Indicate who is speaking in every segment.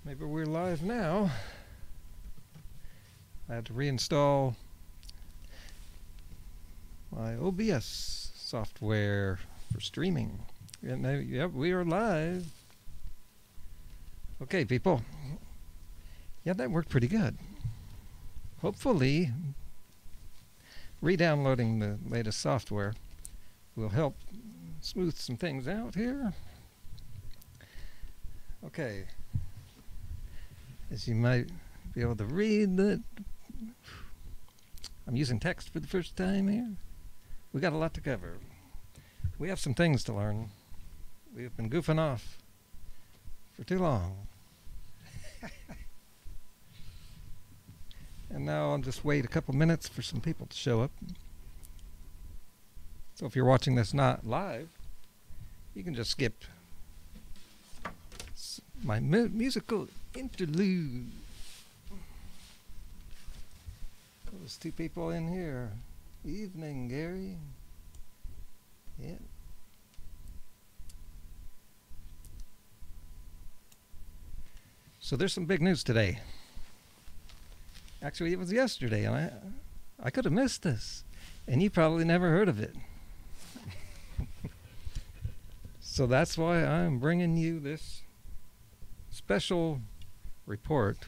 Speaker 1: Maybe we're live now. I had to reinstall my OBS software for streaming. Yep, we are live. Okay, people. Yeah, that worked pretty good. Hopefully, re-downloading the latest software will help smooth some things out here. Okay. As you might be able to read that, I'm using text for the first time here. We got a lot to cover. We have some things to learn. We have been goofing off for too long. And now I'll just wait a couple minutes for some people to show up. So if you're watching this not live, you can just skip my musical interlude. Those two people in here. Evening, Gary. Yeah. So there's some big news today. Actually, it was yesterday, and I could have missed this, and you probably never heard of it. So that's why I'm bringing you this special report,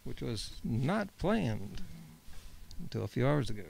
Speaker 1: which was not planned until a few hours ago.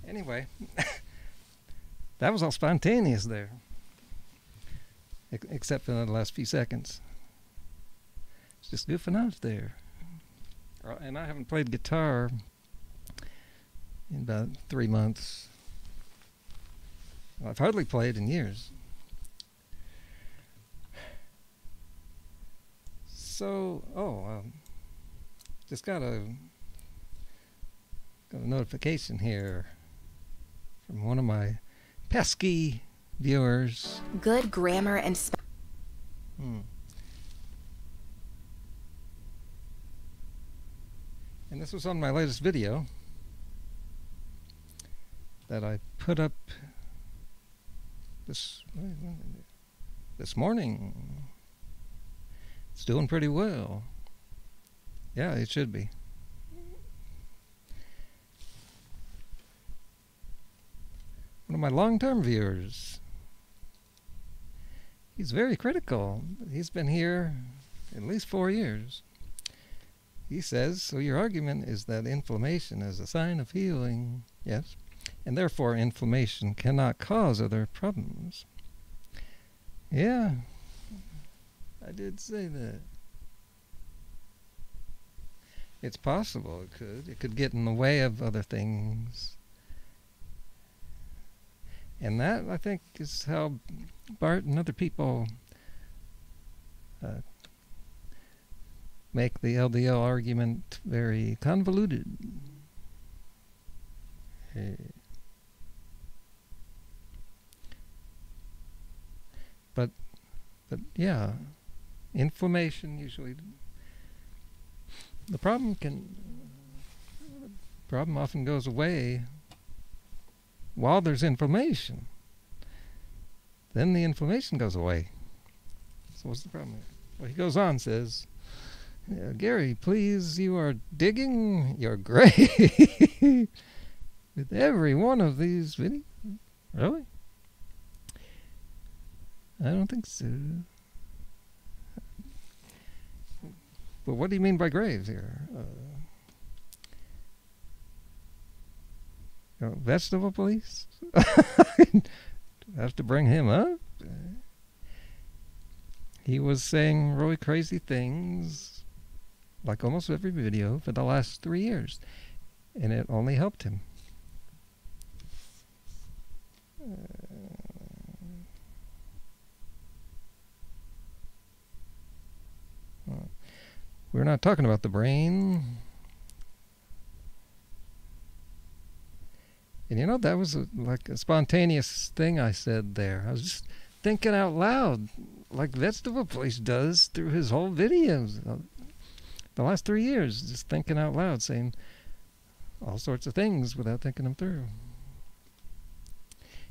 Speaker 1: Anyway, that was all spontaneous there, except for the last few seconds. It's just goofing off there. And I haven't played guitar in about 3 months. Well, I've hardly played in years. So, just got a notification here from one of my pesky viewers.
Speaker 2: Good grammar and
Speaker 1: And this was on my latest video that I put up this morning. It's doing pretty well. Yeah, it should be. One of my long-term viewers. He's very critical. He's been here at least 4 years. He says, so your argument is that inflammation is a sign of healing. Yes. And therefore inflammation cannot cause other problems. Yeah. I did say that. It's possible it could. It could get in the way of other things. And that, I think, is how Bart and other people make the LDL argument very convoluted. But yeah, inflammation usually. The problem often goes away while there's inflammation. then the inflammation goes away. So what's the problem? Well, he goes on, says, Gary, please, you are digging your grave with every one of these videos. Really? I don't think so. But what do you mean by graves here? Vegetable police? Have to bring him up? He was saying really crazy things, like almost every video, for the last 3 years. And it only helped him. We're not talking about the brain. And you know, that was like a spontaneous thing I said there. I was just thinking out loud, like Vegetable Police does through his whole videos. The last 3 years, just thinking out loud, saying all sorts of things without thinking them through.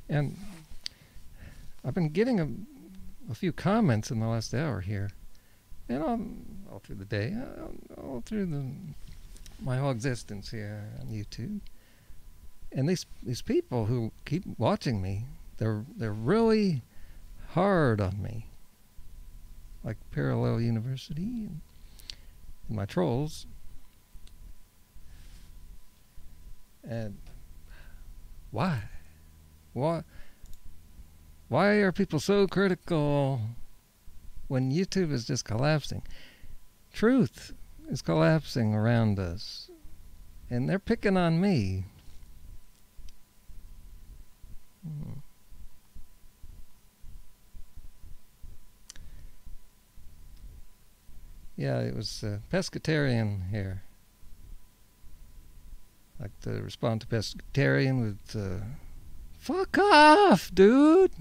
Speaker 1: And I've been getting a few comments in the last hour here. And all through the day, all through my whole existence here on YouTube. And these people who keep watching me, they're really hard on me. Like Parallel University and my trolls. And why? Why are people so critical when YouTube is just collapsing? Truth is collapsing around us. And they're picking on me. Yeah, it was pescatarian here. Like to respond to pescatarian with, fuck off, dude!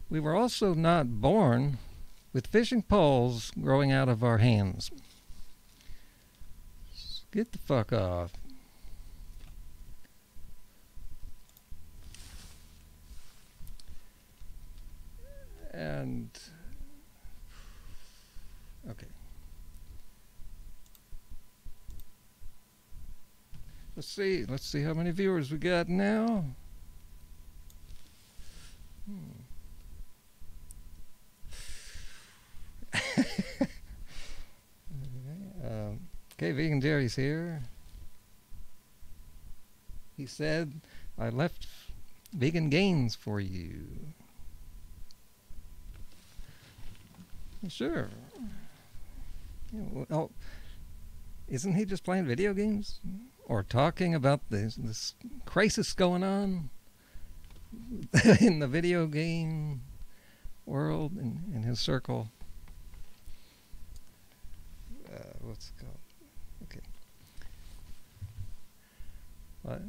Speaker 1: We were also not born with fishing poles growing out of our hands. Get the fuck off. And okay. Let's see how many viewers we got now. Okay, Vegan Jerry's here. He said, I left vegan gains for you. Sure. Well, isn't he just playing video games? Or talking about this crisis going on in the video game world, in his circle? What's it called? Okay. What?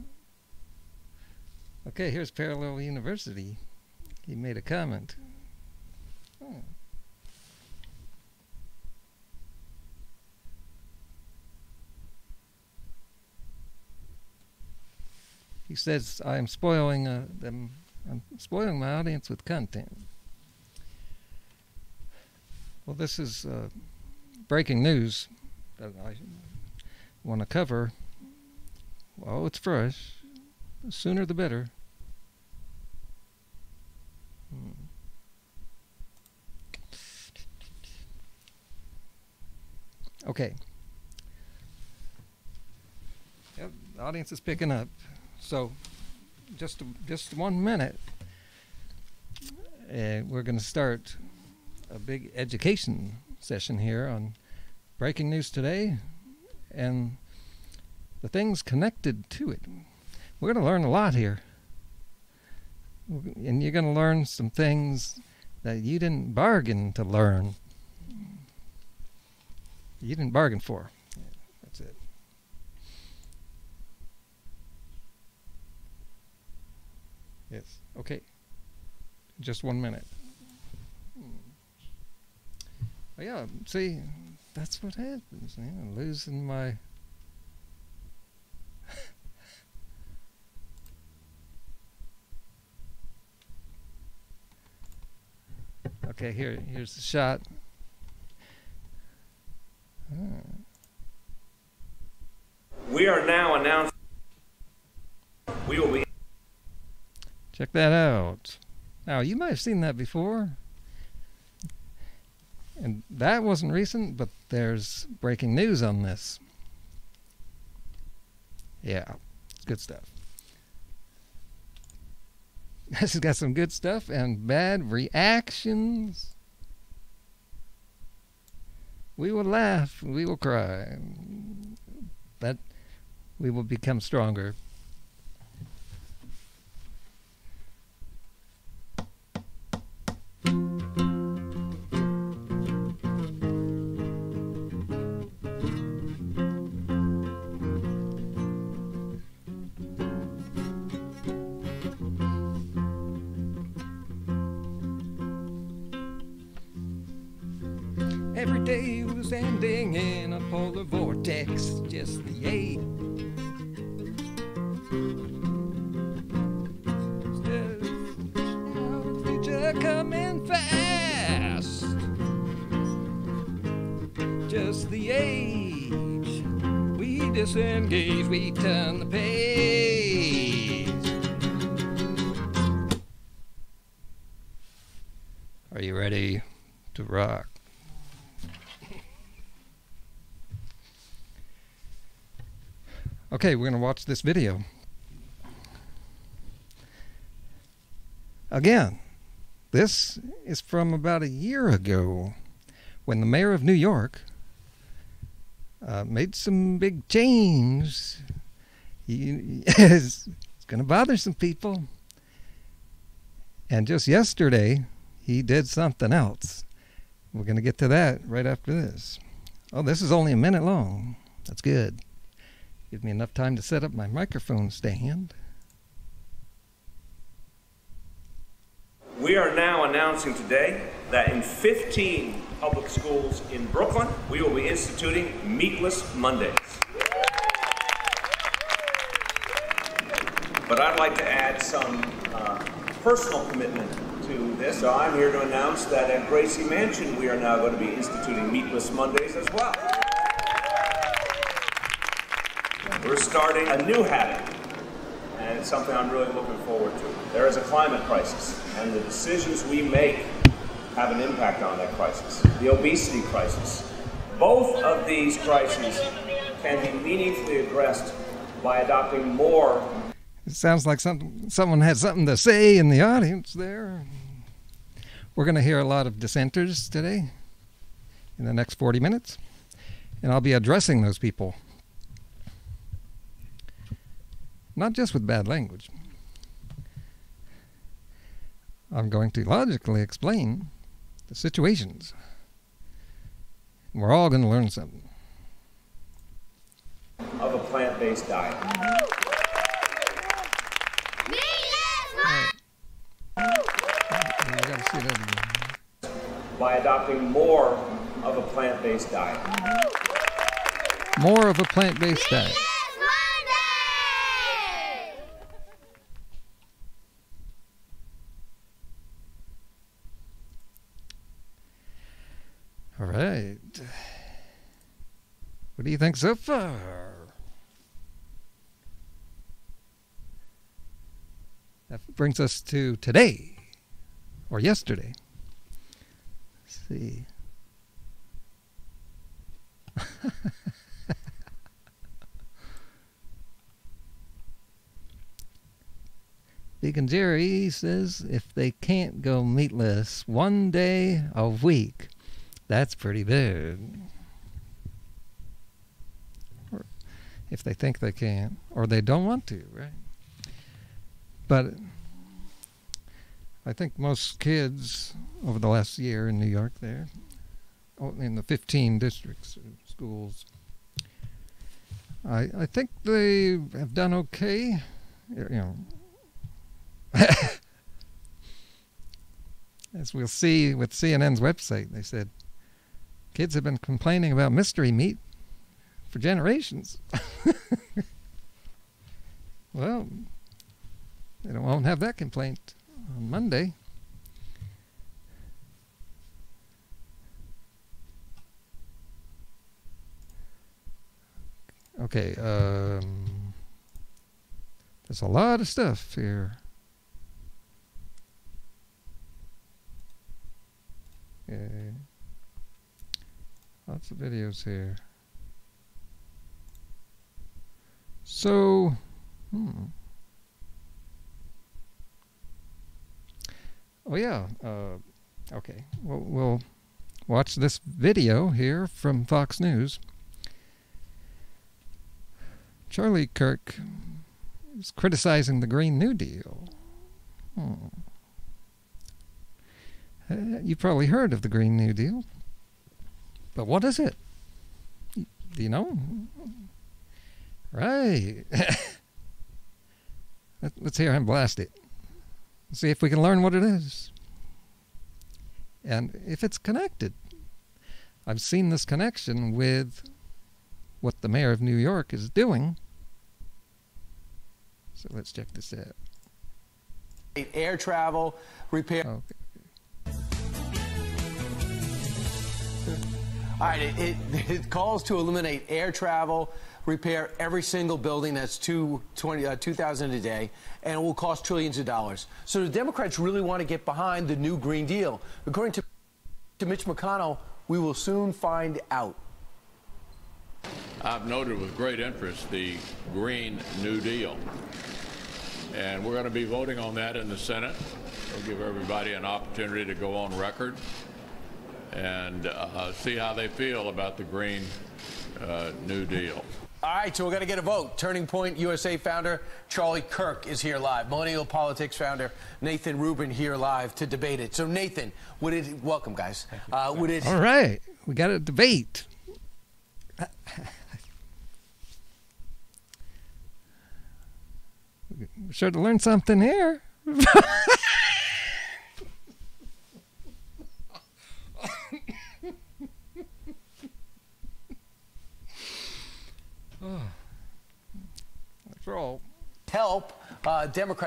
Speaker 1: Okay, here's Parallel University. He made a comment. Oh. He says, I'm spoiling them. I'm spoiling my audience with content. Well, this is breaking news that I want to cover. Well, it's fresh. The sooner the better. Okay. Yep, the audience is picking up. So, just 1 minute, we're going to start a big education session here on breaking news today and the things connected to it. We're going to learn a lot here. And you're going to learn some things that you didn't bargain to learn. You didn't bargain for. Yeah, that's it. Yes. Okay. Just 1 minute. Oh, yeah. See, that's what happens. Man. I'm losing my Okay, here's the shot.
Speaker 2: We are now announcing we will be.
Speaker 1: Check that out. Now, you might have seen that before. And that wasn't recent, but there's breaking news on this. Yeah, it's good stuff. This has got some good stuff and bad reactions. We will laugh, we will cry, but we will become stronger. Every day was ending in a polar vortex, just the age. Now the future coming fast, just the age. We disengage, we turn the page. Are you ready to rock? Okay, we're going to watch this video. Again, this is from about a year ago when the mayor of New York made some big change. It's going to bother some people. And just yesterday, he did something else. We're going to get to that right after this. Oh, this is only a minute long. That's good. Give me enough time to set up my microphone stand.
Speaker 2: We are now announcing today that in 15 public schools in Brooklyn, we will be instituting Meatless Mondays. But I'd like to add some personal commitment to this. So I'm here to announce that at Gracie Mansion, we are now going to be instituting Meatless Mondays as well. We're starting a new habit, and it's something I'm really looking forward to. There is a climate crisis, and the decisions we make have an impact on that crisis. The obesity crisis. Both of these crises can be meaningfully addressed by adopting more.
Speaker 1: It sounds like someone had something to say in the audience there. We're going to hear a lot of dissenters today in the next 40 minutes, and I'll be addressing those people. Not just with bad language. I'm going to logically explain the situations. We're all going to learn something.
Speaker 2: Of a plant-based diet.
Speaker 1: You gotta see that again.
Speaker 2: By adopting more of a plant-based diet.
Speaker 1: More of a plant-based diet. All right. What do you think so far? That brings us to today, or yesterday. Let's see. Vegan Jerry says if they can't go meatless one day a week, that's pretty bad. Or if they think they can, or they don't want to, right? But I think most kids over the last year in New York there, in the 15 districts, schools, I think they have done okay. You know, as we'll see with CNN's website, they said kids have been complaining about mystery meat for generations. Well, they won't have that complaint on Monday. Okay, there's a lot of stuff here. Okay. Lots of videos here. So, oh yeah, okay, we'll watch this video here from Fox News. Charlie Kirk is criticizing the Green New Deal. You've probably heard of the Green New Deal, but what is it? Do you know? Right. Let's hear him blast it. See if we can learn what it is. And if it's connected. I've seen this connection with what the mayor of New York is doing. So let's check this out.
Speaker 3: Air travel, repair.
Speaker 1: Okay.
Speaker 3: All right, it calls to eliminate air travel, repair every single building. That's 2,000 a day, and it will cost trillions of dollars. So the Democrats really want to get behind the new Green Deal. According to Mitch McConnell, we will soon find out.
Speaker 4: I've noted with great interest the Green New Deal, and we're going to be voting on that in the Senate. We'll give everybody an opportunity to go on record and see how they feel about the Green New Deal.
Speaker 3: All right, so we're going to get a vote. Turning Point USA founder Charlie Kirk is here live. Millennial Politics founder Nathan Rubin here live to debate it. So Nathan, welcome guys.
Speaker 1: All right, we got a debate. We're sure to learn something here. After all,
Speaker 3: help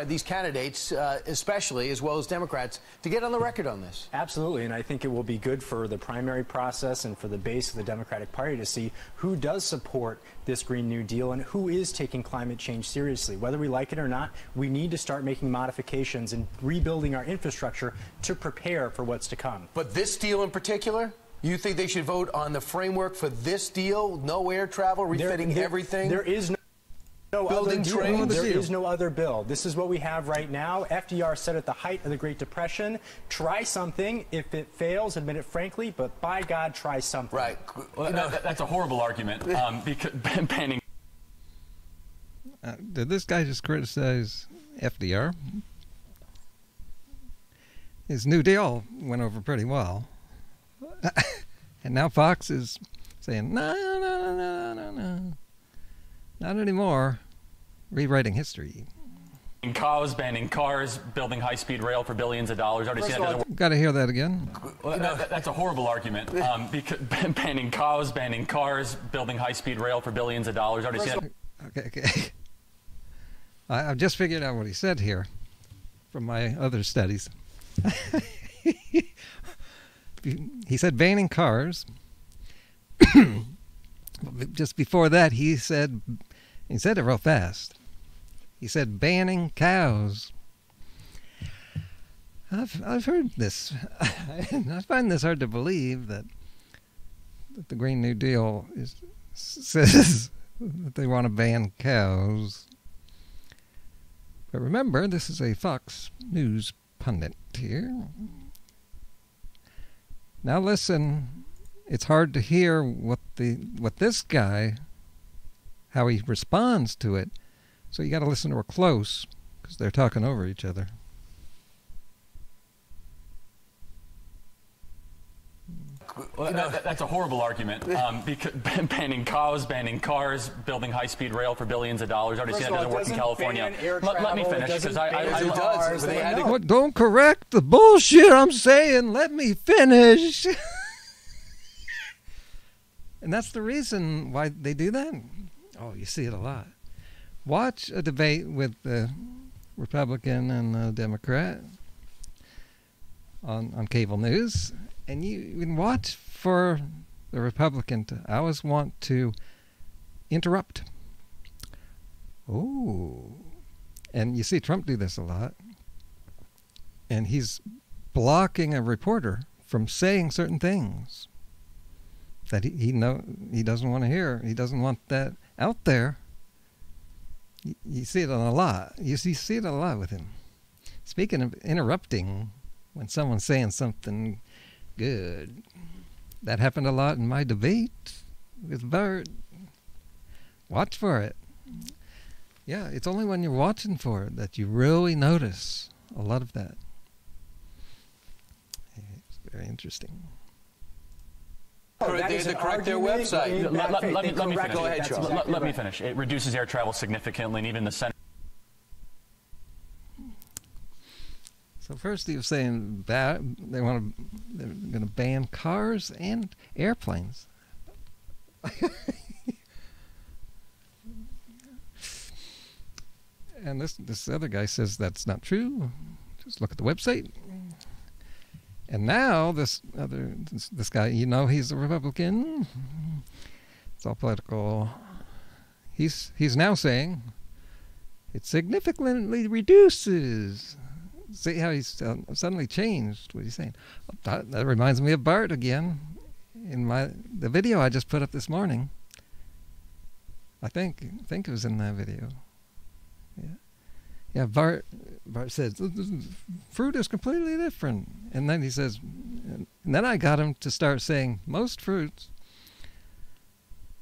Speaker 3: these candidates, especially, as well as Democrats, to get on the record on this.
Speaker 5: Absolutely, and I think it will be good for the primary process and for the base of the Democratic Party to see who does support this Green New Deal and who is taking climate change seriously. Whether we like it or not, we need to start making modifications and rebuilding our infrastructure to prepare for what's to come.
Speaker 3: But this deal in particular? You think they should vote on the framework for this deal? No air travel, refitting everything?
Speaker 5: There is no
Speaker 3: building trains?
Speaker 5: There is no other bill. This is what we have right now. FDR said at the height of the Great Depression, try something. If it fails, admit it frankly, but by God, try something.
Speaker 3: Right.
Speaker 6: That's a horrible argument. Because banning.
Speaker 1: Did this guy just criticize FDR? His New Deal went over pretty well. And now Fox is saying, no, not anymore. Rewriting history.
Speaker 6: Banning cars, building high-speed rail for billions of dollars.
Speaker 1: Got to hear that again.
Speaker 6: That's a horrible argument. Because banning cars, building high-speed rail for billions of dollars.
Speaker 1: Okay. I've just figured out what he said here from my other studies. He said banning cars. Just before that, he said it real fast. He said banning cows. I've heard this. I find this hard to believe that the Green New Deal says that they want to ban cows. But remember, this is a Fox News pundit here. Now listen, it's hard to hear what this guy, how he responds to it. So you got to listen to her close because they're talking over each other.
Speaker 6: That's a horrible argument. Because banning cars, building high-speed rail for billions of dollars. Already seen that doesn't work in California. Let me finish because
Speaker 3: it does.
Speaker 1: Don't correct the bullshit I'm saying. Let me finish. And that's the reason why they do that. Oh, you see it a lot. Watch a debate with the Republican and the Democrat on cable news, and you can watch for the Republican to always want to interrupt. Oh. And you see Trump do this a lot. And he's blocking a reporter from saying certain things that he doesn't want to hear. He doesn't want that out there. You see it a lot. You see it a lot with him. Speaking of interrupting when someone's saying something good, that happened a lot in my debate with Bart. Watch for it. Yeah, it's only when you're watching for it that you really notice a lot of that. It's very interesting.
Speaker 3: They had to correct their website.
Speaker 6: Let me finish.
Speaker 3: Go ahead, Charles.
Speaker 6: Let me finish. It reduces air travel significantly, and even the Senate.
Speaker 1: So first he was saying they're going to ban cars and airplanes. And this other guy says that's not true. Just look at the website. And now this guy, he's a Republican. It's all political. He's now saying it significantly reduces. See how he's suddenly changed what he's saying. That reminds me of Bart again. In the video I just put up this morning. I think it was in that video. Yeah, Bart says, fruit is completely different. And then he says, and then I got him to start saying most fruits.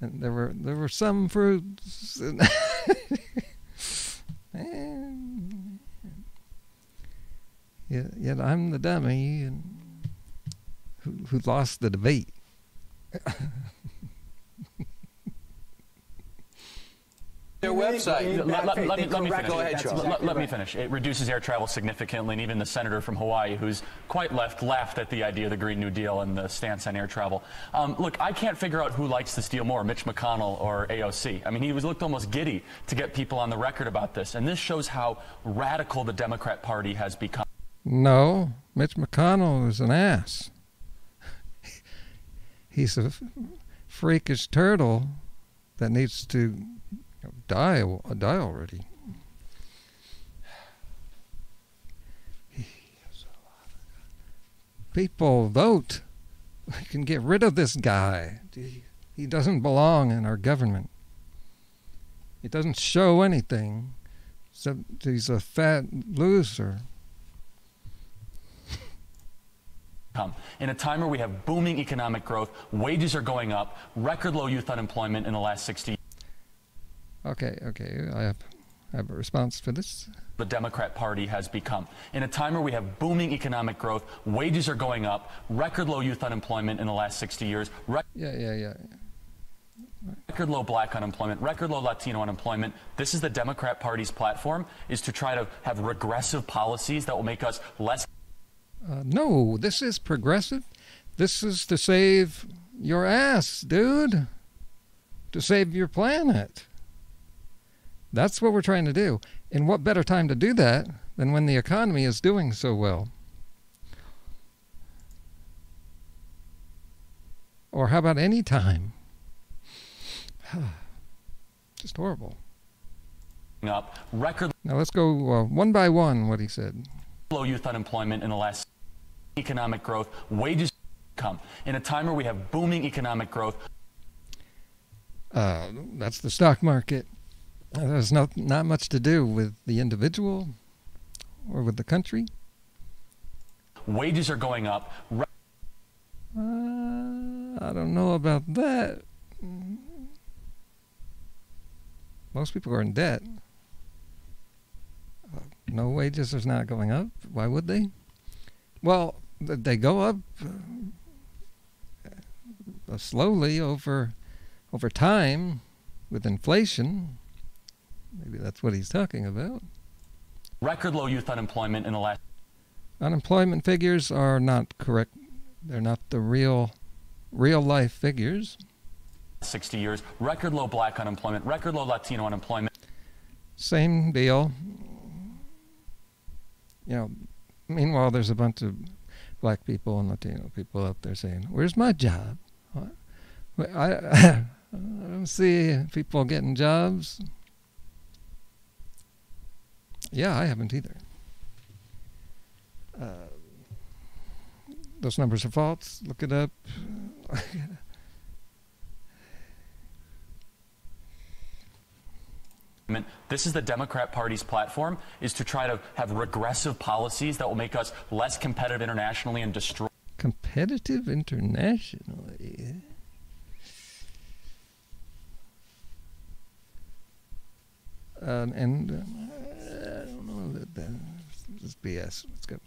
Speaker 1: And there were some fruits. And yet I'm the dummy who lost the debate.
Speaker 3: Their website.
Speaker 6: Let me finish. It reduces air travel significantly, and even the senator from Hawaii, who's quite left, laughed at the idea of the Green New Deal and the stance on air travel. Look, I can't figure out who likes this deal more, Mitch McConnell or AOC. I mean, he looked almost giddy to get people on the record about this, and this shows how radical the Democrat Party has become.
Speaker 1: No, Mitch McConnell is an ass. He's a freakish turtle that needs to die already. People vote. We can get rid of this guy. He doesn't belong in our government. He doesn't show anything except he's a fat loser.
Speaker 6: In a time where we have booming economic growth, wages are going up, record low youth unemployment in the last 60 years.
Speaker 1: Okay. I have a response for this.
Speaker 6: The Democrat Party has become. In a time where we have booming economic growth, wages are going up, record low youth unemployment in the last 60 years.
Speaker 1: Yeah.
Speaker 6: Record low black unemployment, record low Latino unemployment. This is the Democrat Party's platform, is to try to have regressive policies that will make us less.
Speaker 1: No, this is progressive. This is to save your ass, dude. To save your planet. That's what we're trying to do. And what better time to do that than when the economy is doing so well? Or how about any time? Just horrible.
Speaker 6: Now
Speaker 1: let's go one by one what he said.
Speaker 6: Low youth unemployment in the last economic growth, wages come. In a time where we have booming economic growth.
Speaker 1: That's the stock market. There's not much to do with the individual or with the country.
Speaker 6: Wages are going up.
Speaker 1: I don't know about that. Most people are in debt. No, wages are not going up. Why would they? Well, they go up slowly over time with inflation. Maybe that's what he's talking about.
Speaker 6: Record low youth unemployment in the last.
Speaker 1: Unemployment figures are not correct. They're not the real life figures.
Speaker 6: 60 years. Record low black unemployment. Record low Latino unemployment.
Speaker 1: Same deal. Meanwhile, there's a bunch of black people and Latino people out there saying, "Where's my job? I I don't see people getting jobs. Yeah, I haven't either. Those numbers are false. Look it up.
Speaker 6: This is the Democrat Party's platform, is to try to have regressive policies that will make us less competitive internationally and destroy.
Speaker 1: Competitive internationally? I don't know that is BS. Let's go.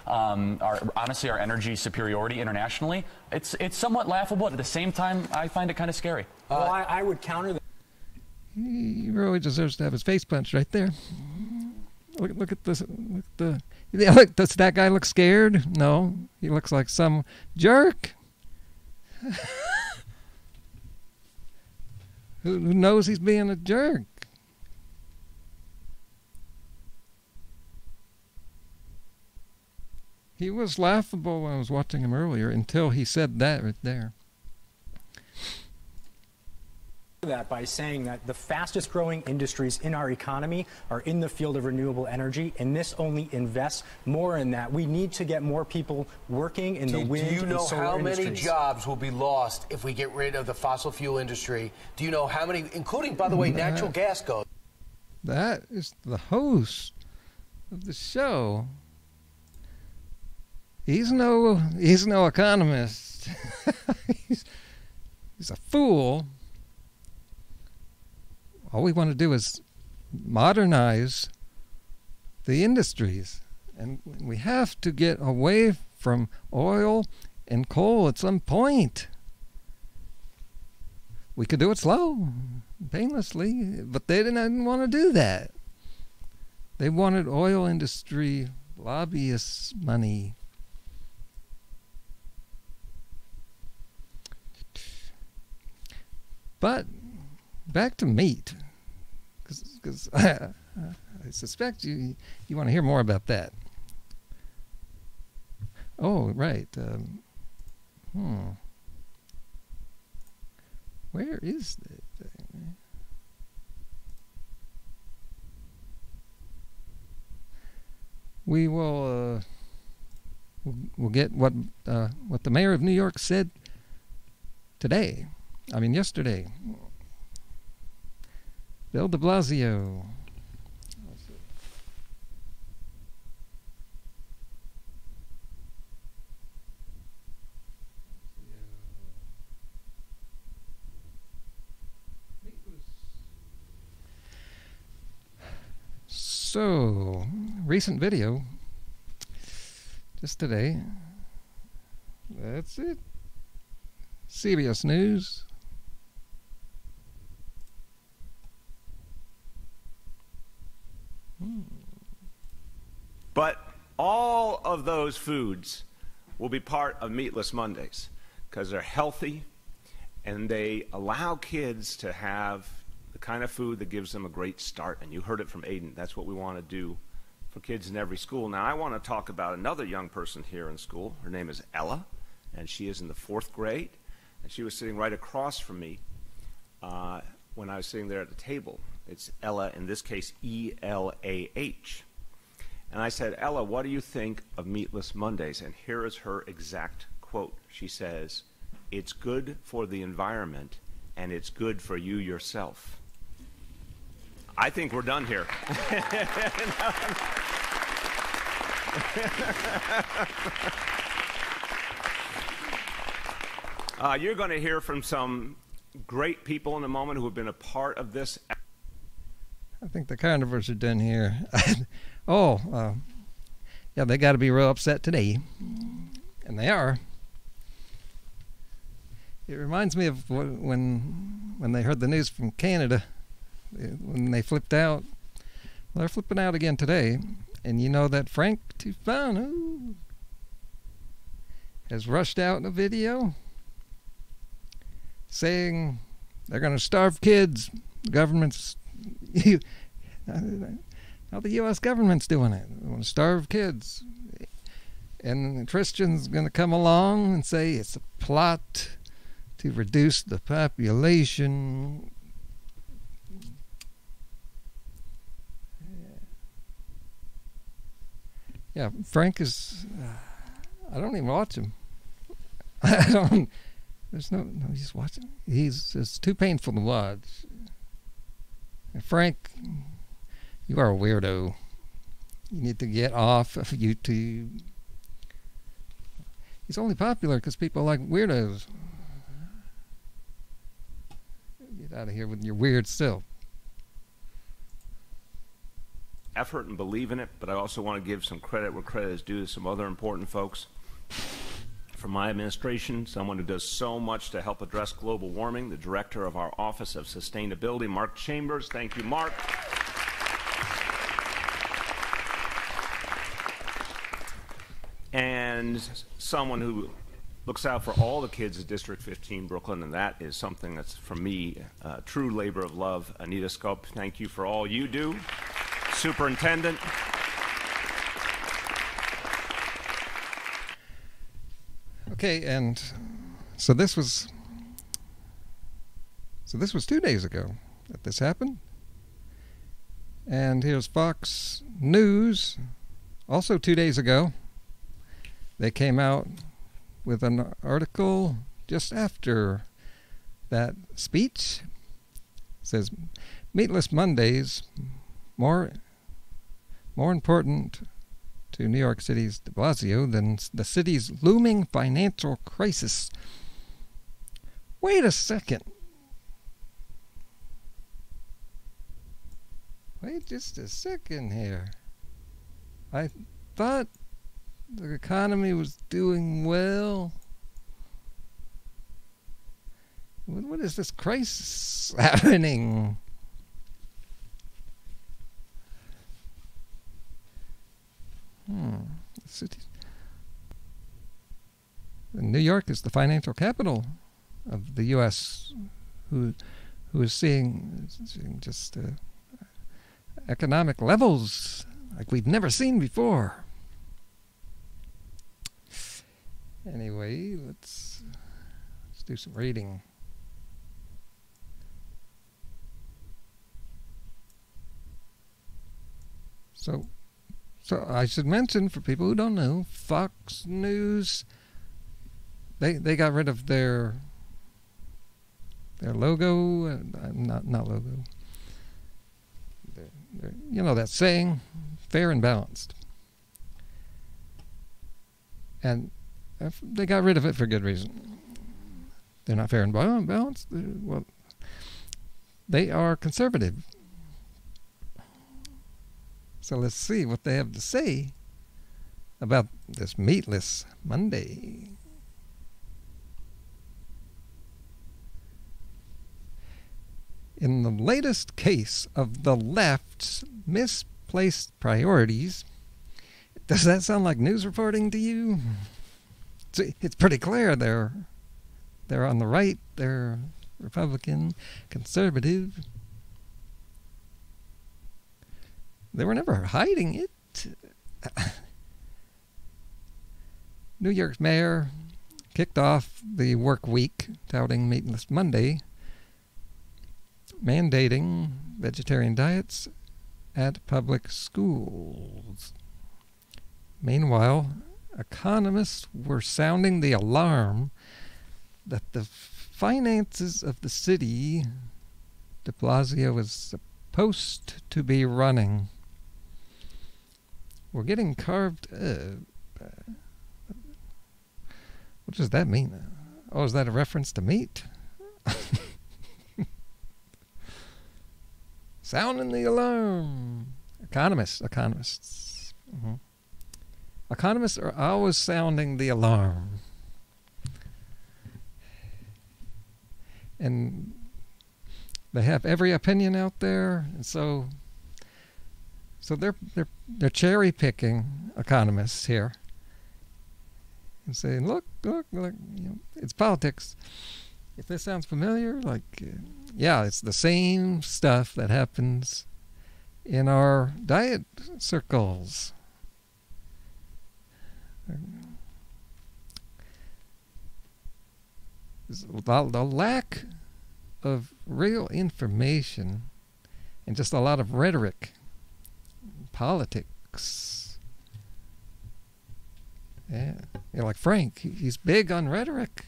Speaker 6: Honestly, our energy superiority internationally, it's somewhat laughable. At the same time, I find it kind of scary.
Speaker 5: Well, I would counter that.
Speaker 1: He really deserves to have his face punched right there. Look at this. Look, does that guy look scared? No, he looks like some jerk who knows he's being a jerk. He was laughable when I was watching him earlier until he said that right there.
Speaker 5: That by saying that the fastest growing industries in our economy are in the field of renewable energy, and this only invests more in that. We need to get more people working in the wind and solar industries.
Speaker 3: Do you know how many jobs will be lost if we get rid of the fossil fuel industry? Do you know how many, including, by the way, natural gas goes?
Speaker 1: That is the host of the show. He's no economist. he's a fool. All we want to do is modernize the industries. And we have to get away from oil and coal at some point. We could do it slow, painlessly, but they didn't want to do that. They wanted oil industry lobbyists' money. But back to meat, because I suspect you want to hear more about that. Oh, right. Where is that thing? We will we'll get what the mayor of New York said today. I mean, yesterday. Bill DeBlasio. So, recent video, just today. That's it. CBS News.
Speaker 2: But all of those foods will be part of Meatless Mondays because they're healthy and they allow kids to have the kind of food that gives them a great start. And you heard it from Aiden. That's what we want to do for kids in every school. Now, I want to talk about another young person here in school. Her name is Ella, and she is in the 4th grade. And she was sitting right across from me when I was sitting there at the table. It's Ella, in this case, E-L-A-H. And I said, Ella, what do you think of Meatless Mondays? And here is her exact quote. She says, "It's good for the environment, and it's good for you yourself." I think we're done here. You're going to hear from some great people in a moment who have been a part of this.
Speaker 1: I think the carnivores are done here. Yeah, they got to be real upset today. And they are. It reminds me of when they heard the news from Canada, when they flipped out. Well, they're flipping out again today. And you know that Frank Tufano has rushed out in a video saying they're going to starve kids. The government's... Now the U.S. government's doing it. They want to starve kids. And Christian's going to come along and say it's a plot to reduce the population. Yeah, Frank is... I don't even watch him. I don't... There's no he's watching. It's too painful to watch. And Frank, you are a weirdo. You need to get off of YouTube. He's only popular because people like weirdos. Get out of here with your weird self.
Speaker 2: Effort and believe in it, but I also want to give some credit where credit is due to some other important folks from my administration, someone who does so much to help address global warming, the director of our Office of Sustainability, Mark Chambers. Thank you, Mark. And someone who looks out for all the kids at District 15, Brooklyn, and that is something that's, for me, a true labor of love. Anita Scope, thank you for all you do. Superintendent.
Speaker 1: Okay, and so this was 2 days ago that this happened. And here's Fox News, also 2 days ago. They came out with an article just after that speech. It says, Meatless Mondays, more important to New York City's DeBlasio than the city's looming financial crisis. Wait a second. Wait just a second here. I thought the economy was doing well. What is this crisis happening? New York is the financial capital of the U.S., who is seeing just economic levels like we've never seen before. Anyway, let's do some reading. So I should mention, for people who don't know, Fox News, they got rid of their logo, not logo. You know that saying, fair and balanced. And they got rid of it for good reason. They're not fair and balanced. Well, they are conservative. So let's see what they have to say about this Meatless Monday. In the latest case of the left's misplaced priorities, does that sound like news reporting to you? It's pretty clear they're on the right, they're Republican, conservative. They were never hiding it. New York's mayor kicked off the work week touting Meatless Monday, mandating vegetarian diets at public schools. Meanwhile, economists were sounding the alarm that the finances of the city DeBlasio is supposed to be running were getting carved up. What does that mean? Oh, is that a reference to meat? Sounding the alarm. Economists. Mm-hmm. Economists are always sounding the alarm. And they have every opinion out there, and so they're cherry picking economists here and saying, look, you know, it's politics. If this sounds familiar, yeah, it's the same stuff that happens in our diet circles. the lack of real information and just a lot of rhetoric, politics. Yeah, like Frank, he's big on rhetoric,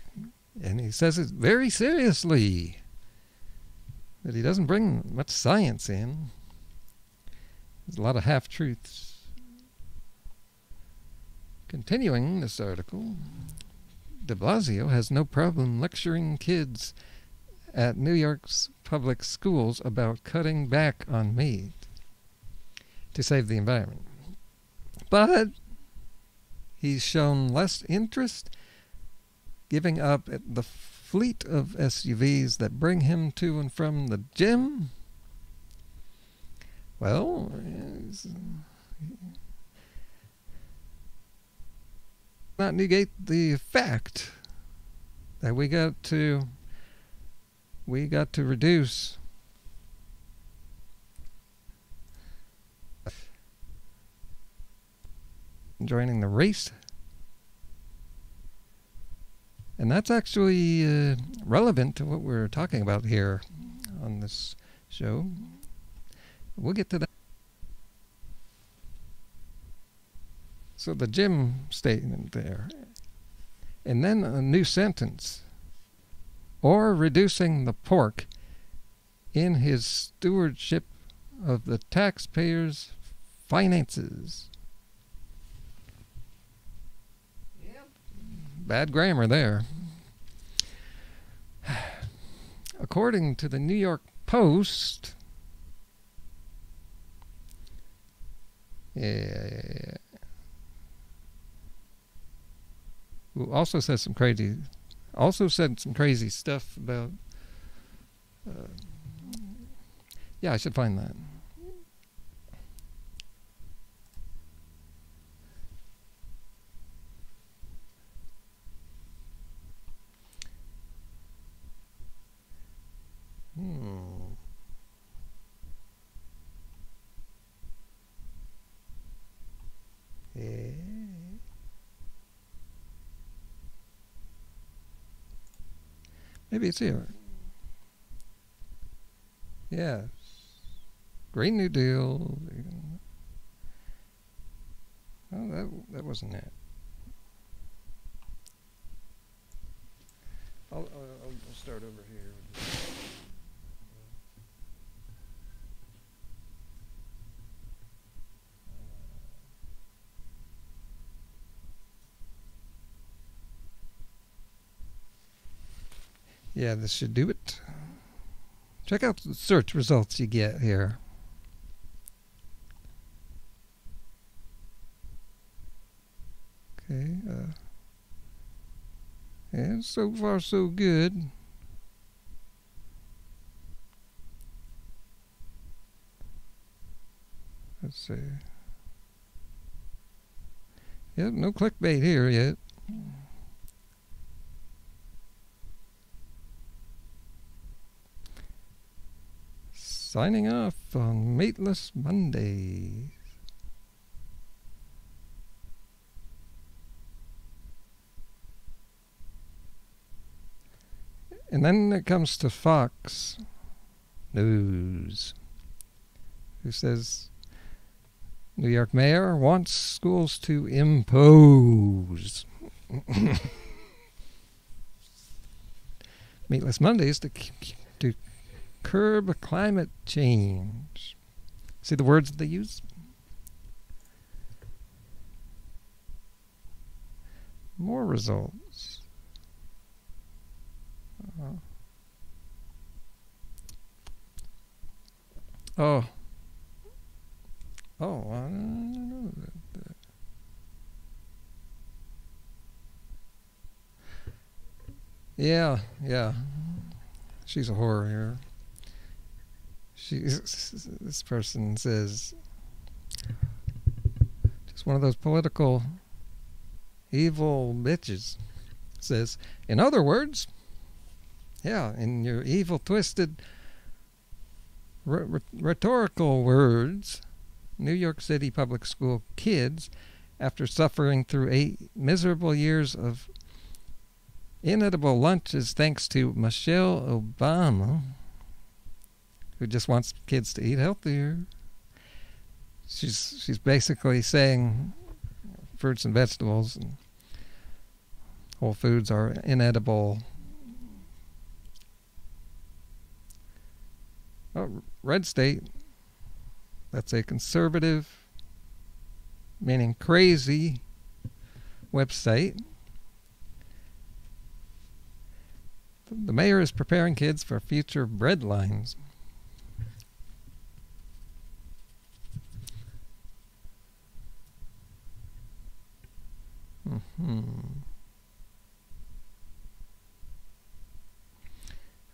Speaker 1: and he says it very seriously. But he doesn't bring much science in. There's a lot of half-truths. Continuing this article, DeBlasio has no problem lecturing kids at New York's public schools about cutting back on meat to save the environment. But he's shown less interest giving up the fleet of SUVs that bring him to and from the gym. Well, not negate the fact that we got to reduce joining the race, and that's actually relevant to what we're talking about here on this show. We'll get to that. So the gym statement there, and then a new sentence, or reducing the pork in his stewardship of the taxpayers' finances. Yep. Bad grammar there. According to the New York Post, who also said some crazy stuff about yeah, I should find that. Yeah. Maybe it's here. Yes. Green New Deal. Oh, that wasn't it. I'll start over here. Yeah, this should do it. Check out the search results you get here. Okay. And so far so good. Let's see. Yep, no clickbait here yet. Signing off on Meatless Mondays. And then it comes to Fox News, who says New York mayor wants schools to impose Meatless Mondays to curb climate change. See the words they use? More results. Oh, I don't know that. Yeah. She's a whore here. This person says, just one of those political evil bitches, says, in other words, yeah, in your evil, twisted, rhetorical words, New York City public school kids, after suffering through 8 miserable years of inedible lunches thanks to Michelle Obama, who just wants kids to eat healthier. She's basically saying fruits and vegetables and whole foods are inedible. Oh, Red State, that's a conservative, meaning crazy, website. The mayor is preparing kids for future bread lines.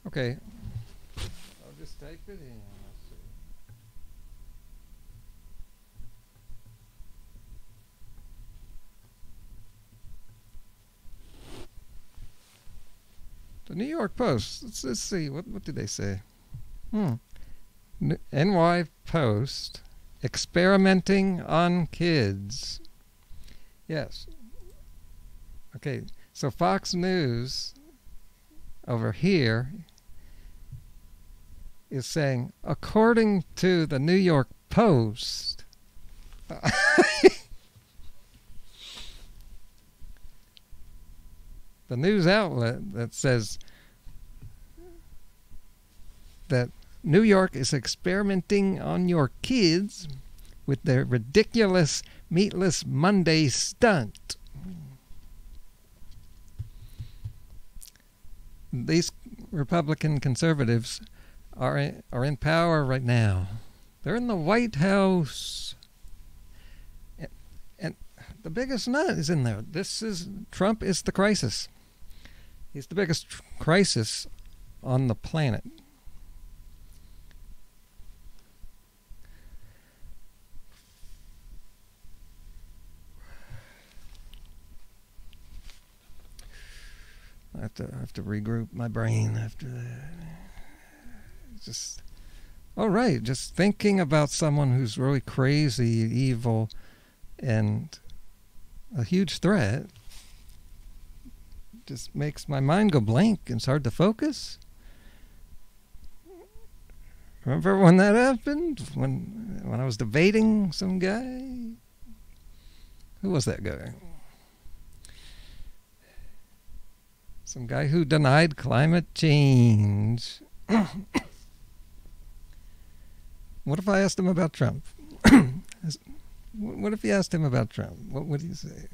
Speaker 1: Okay, I'll just type it in. Let's see. The New York Post. Let's see. What did they say? NY Post. Experimenting on kids. Yes. Okay, so Fox News over here is saying, according to the New York Post, the news outlet that says that New York is experimenting on your kids with their ridiculous Meatless Mondays stunt. These Republican conservatives are in power right now. They're in the White House. And the biggest nut is in there. Trump is the crisis. He's the biggest crisis on the planet. I have to regroup my brain after that. Just thinking about someone who's really crazy, evil, and a huge threat just makes my mind go blank and it's hard to focus. Remember when that happened? When I was debating some guy? Who was that guy? Some guy who denied climate change. What if I asked him about Trump? What if you asked him about Trump? What would he say?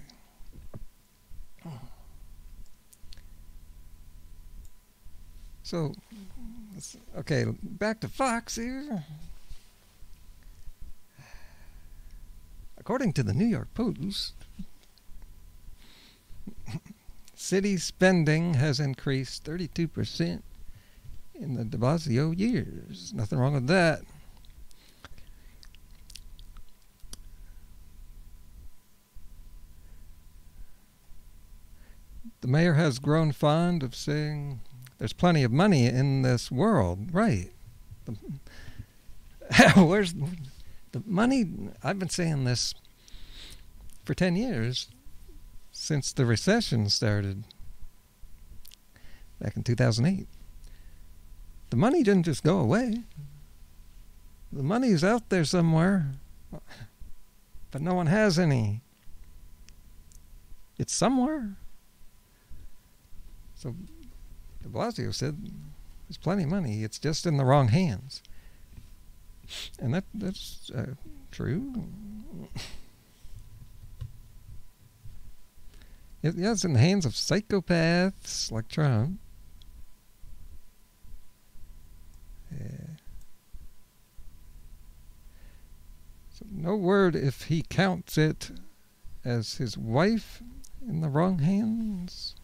Speaker 1: So, okay, back to Fox here. According to the New York Post, city spending has increased 32% in the DeBlasio years. Nothing wrong with that. The mayor has grown fond of saying there's plenty of money in this world. Right. Where's the money? I've been saying this for 10 years. Since the recession started back in 2008. The money didn't just go away. The money's out there somewhere, but no one has any. It's somewhere. So de Blasio said there's plenty of money. It's just in the wrong hands. And that's true. It's in the hands of psychopaths like Trump. Yeah. So no word if he counts it as his wife in the wrong hands.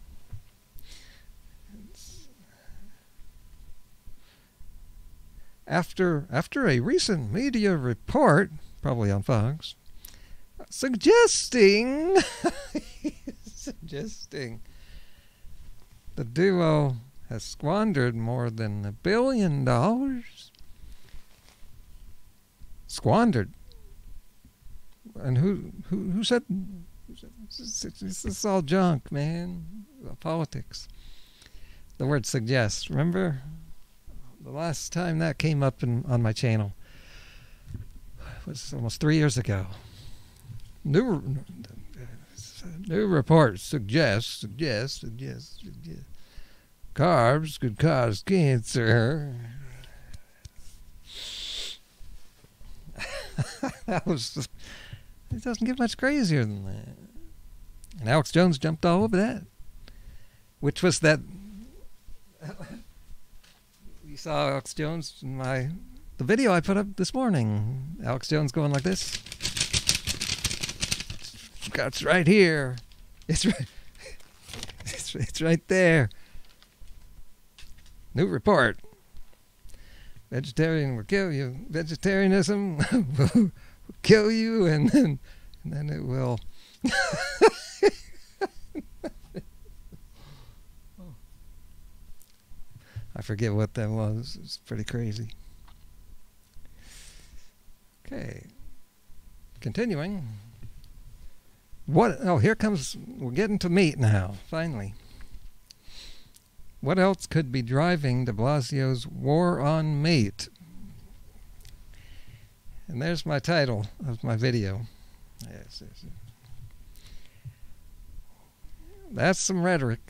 Speaker 1: After a recent media report, probably on Fox, suggesting the duo has squandered more than $1 billion. Squandered. And who said It's all junk, man. Politics. The word suggest. Remember the last time that came up on my channel? It was almost 3 years ago. New report suggests carbs could cause cancer. That was just, it doesn't get much crazier than that. And Alex Jones jumped all over that, which was that. You saw Alex Jones in the video I put up this morning. Alex Jones going like this. It's right here. It's right. It's right there. New report. Vegetarian will kill you. Vegetarianism will kill you, and then it will. I forget what that was. It's pretty crazy. Okay. Continuing. Here comes, we're getting to meat now, finally. What else could be driving DeBlasio's war on meat? And there's my title of my video. Yes. That's some rhetoric.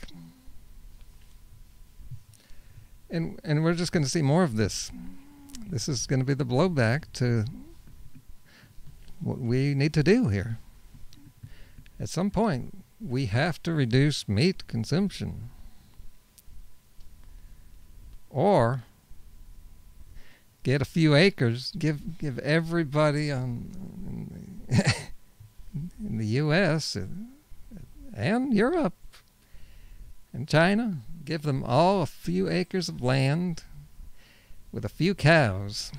Speaker 1: And we're just going to see more of this. This is going to be the blowback to what we need to do here. At some point, we have to reduce meat consumption. Or get a few acres, give everybody in the U.S. and Europe and China, give them all a few acres of land with a few cows.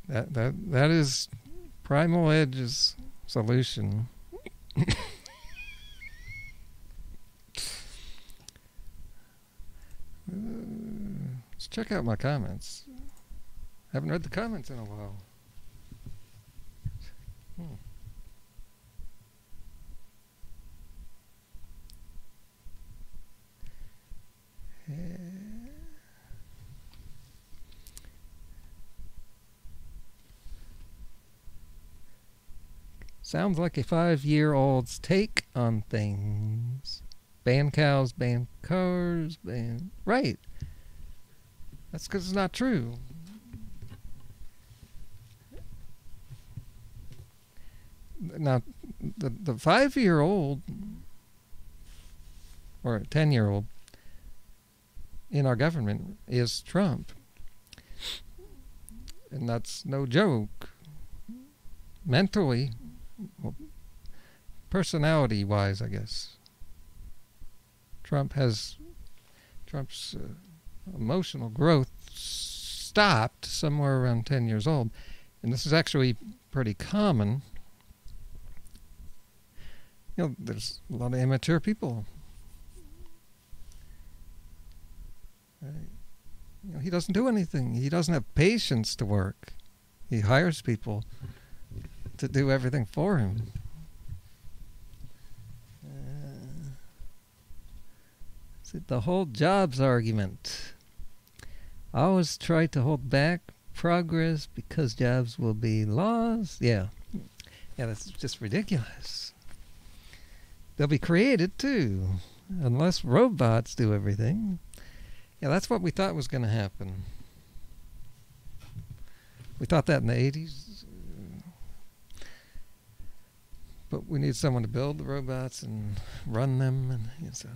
Speaker 1: That is Primal Edge's solution. Let's check out my comments. Haven't read the comments in a while. Sounds like a 5-year-old's take on things. Ban cows, ban cars, ban... Right. That's because it's not true. Now, the 5-year-old or 10-year-old in our government is Trump. And that's no joke. Mentally, well, personality-wise, I guess. Trump's emotional growth stopped somewhere around 10 years old. And this is actually pretty common. You know, there's a lot of immature people. Right? You know, he doesn't do anything. He doesn't have patience to work. He hires people to do everything for him. The whole jobs argument. Always try to hold back progress because jobs will be lost. Yeah, that's just ridiculous. They'll be created too, unless robots do everything. Yeah, that's what we thought was going to happen. We thought that in the 80s. But we need someone to build the robots and run them, and so.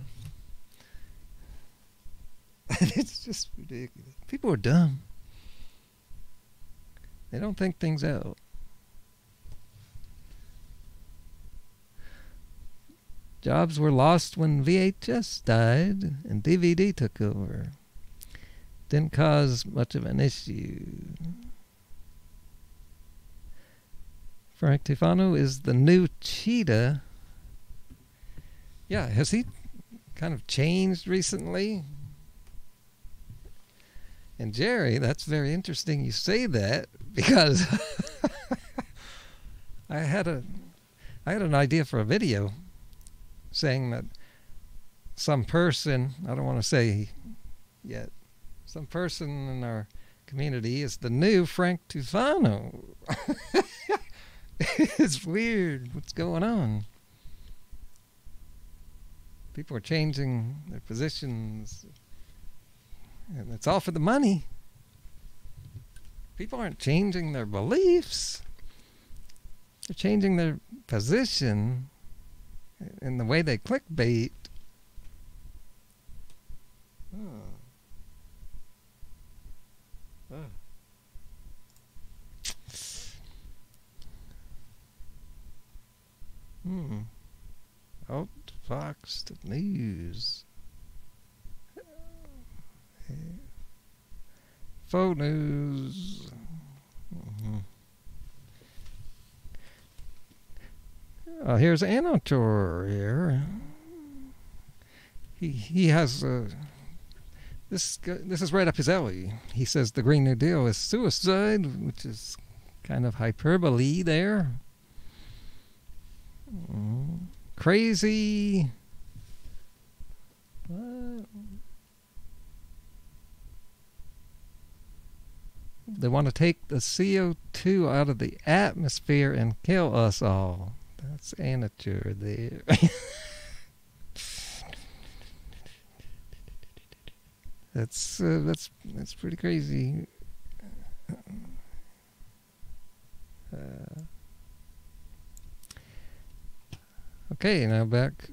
Speaker 1: It's just ridiculous. People are dumb. They don't think things out. Jobs were lost when VHS died and DVD took over. Didn't cause much of an issue. Frank Tefano is the new cheetah. Yeah, has he kind of changed recently? And Jerry, that's very interesting you say that, because I had an idea for a video saying that some person, I don't want to say yet, some person in our community is the new Frank Tufano. It's weird what's going on. People are changing their positions, and it's all for the money. People aren't changing their beliefs. They're changing their position in the way they clickbait. Fox News. FoxNews. Here's Annotor here. He has this is right up his alley. He says the Green New Deal is suicide, which is kind of hyperbole there. Crazy. What? They want to take the CO2 out of the atmosphere and kill us all. That's amateur there. That's pretty crazy. Okay, now back.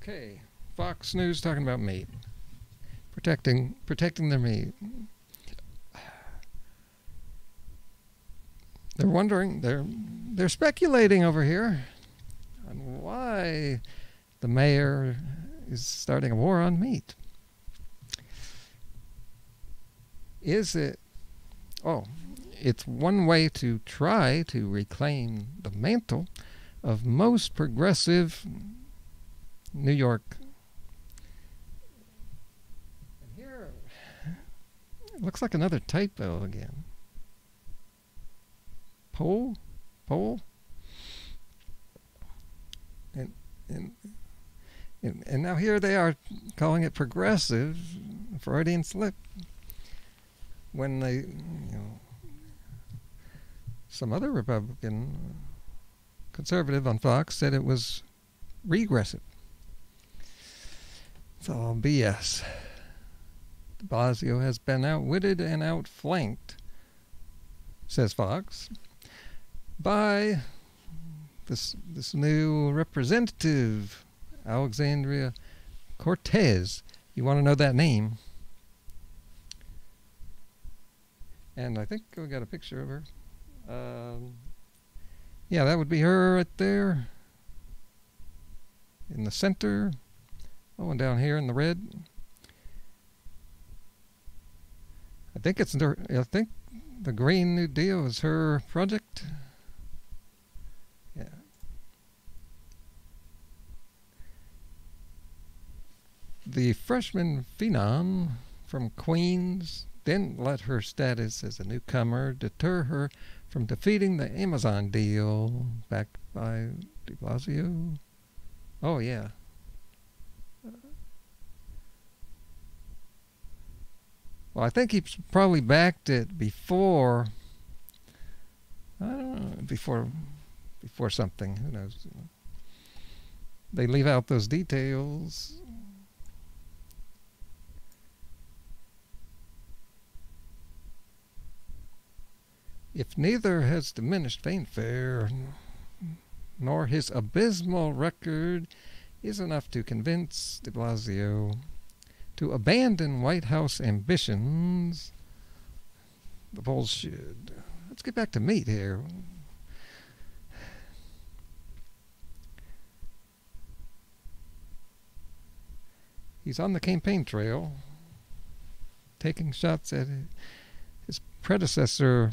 Speaker 1: Okay, Fox News talking about meat, protecting their meat. They're wondering, they're speculating over here on why the mayor is starting a war on meat. Is it? Oh, it's one way to try to reclaim the mantle of most progressive New York. And here, it looks like another typo again. Poll? And now here they are calling it progressive, Freudian slip, when they, some other Republican conservative on Fox said it was regressive. It's all BS. DeBlasio has been outwitted and outflanked, says Fox, by this new representative, Alexandria Cortez. You want to know that name? And I think we got a picture of her. Yeah, that would be her right there in the center. Oh, and down here in the red. I think the Green New Deal is her project. Yeah. The freshman phenom from Queens didn't let her status as a newcomer deter her from defeating the Amazon deal backed by DeBlasio. Oh, yeah. Well, I think he probably backed it before, I don't know, before something. Who knows? They leave out those details. If neither has diminished fanfare, nor his abysmal record is enough to convince DeBlasio to abandon White House ambitions, the polls should. Let's get back to meat here. He's on the campaign trail, taking shots at his predecessor,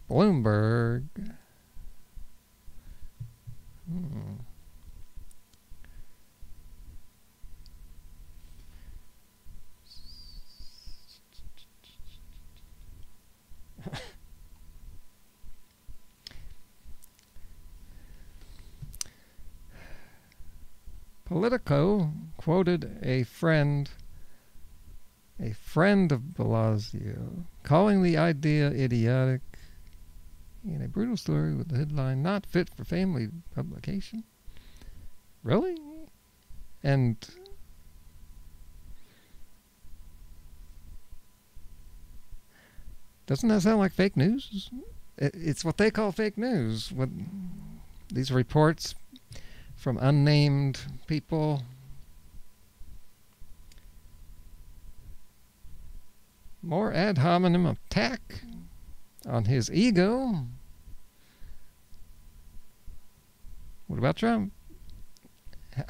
Speaker 1: Bloomberg. Politico quoted a friend of Blasio, calling the idea idiotic in a brutal story with the headline, "Not fit for family publication." Really? And doesn't that sound like fake news? It's what they call fake news. What these reports from unnamed people. More ad hominem attack on his ego. What about Trump? They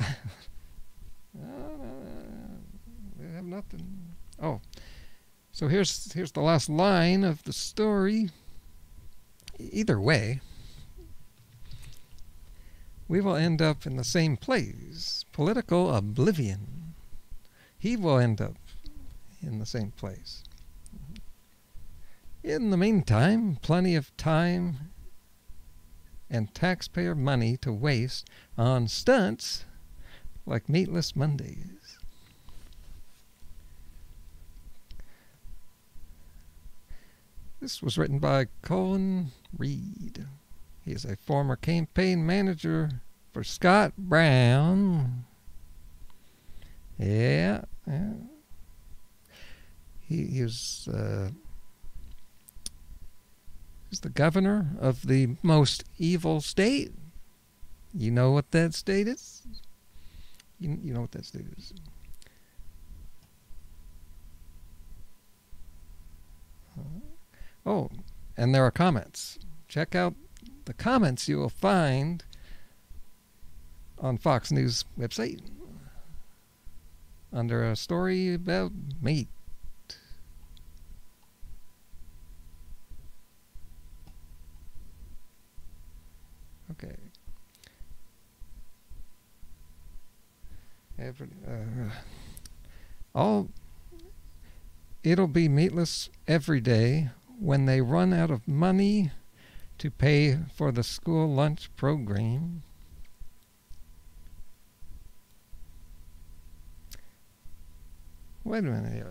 Speaker 1: have nothing. Oh, so here's the last line of the story. Either way, we will end up in the same place. Political oblivion. He will end up in the same place. In the meantime, plenty of time and taxpayer money to waste on stunts like Meatless Mondays. This was written by Colin Reed. He is a former campaign manager for Scott Brown. Yeah. He was he's the governor of the most evil state. You know what that state is? You know what that state is. Oh, and there are comments. Check out the comments you will find on Fox News website under a story about meat. Okay. It'll be meatless every day when they run out of money to pay for the school lunch program. Wait a minute.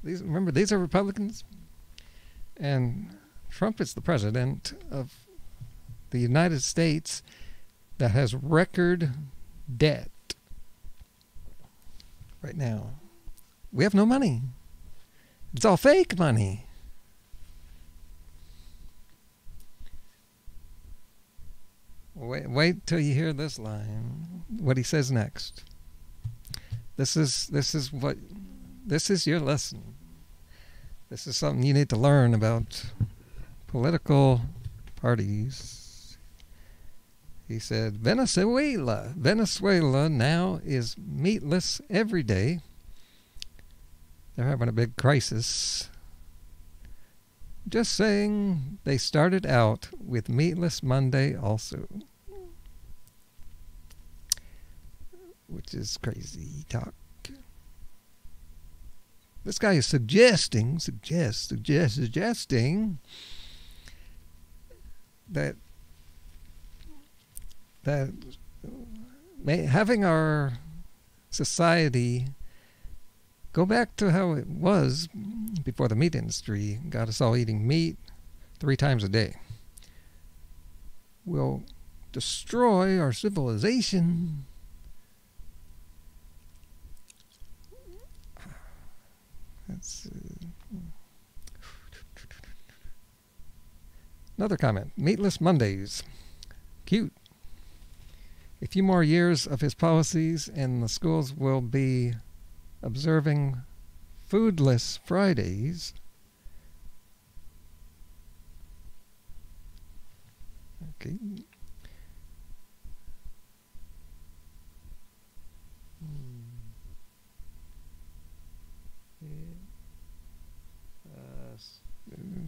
Speaker 1: Remember, these are Republicans, and Trump is the president of the United States that has record debt right now. We have no money. It's all fake money. Wait till you hear this line. What he says next. This is your lesson. This is something you need to learn about political parties. He said, Venezuela now is meatless every day. They're having a big crisis. Just saying, they started out with Meatless Monday also. Which is crazy talk. This guy is suggesting that having our society go back to how it was before the meat industry got us all eating meat 3 times a day will destroy our civilization. That's another comment. Meatless Mondays. Cute. A few more years of his policies and the schools will be observing foodless Fridays. Okay.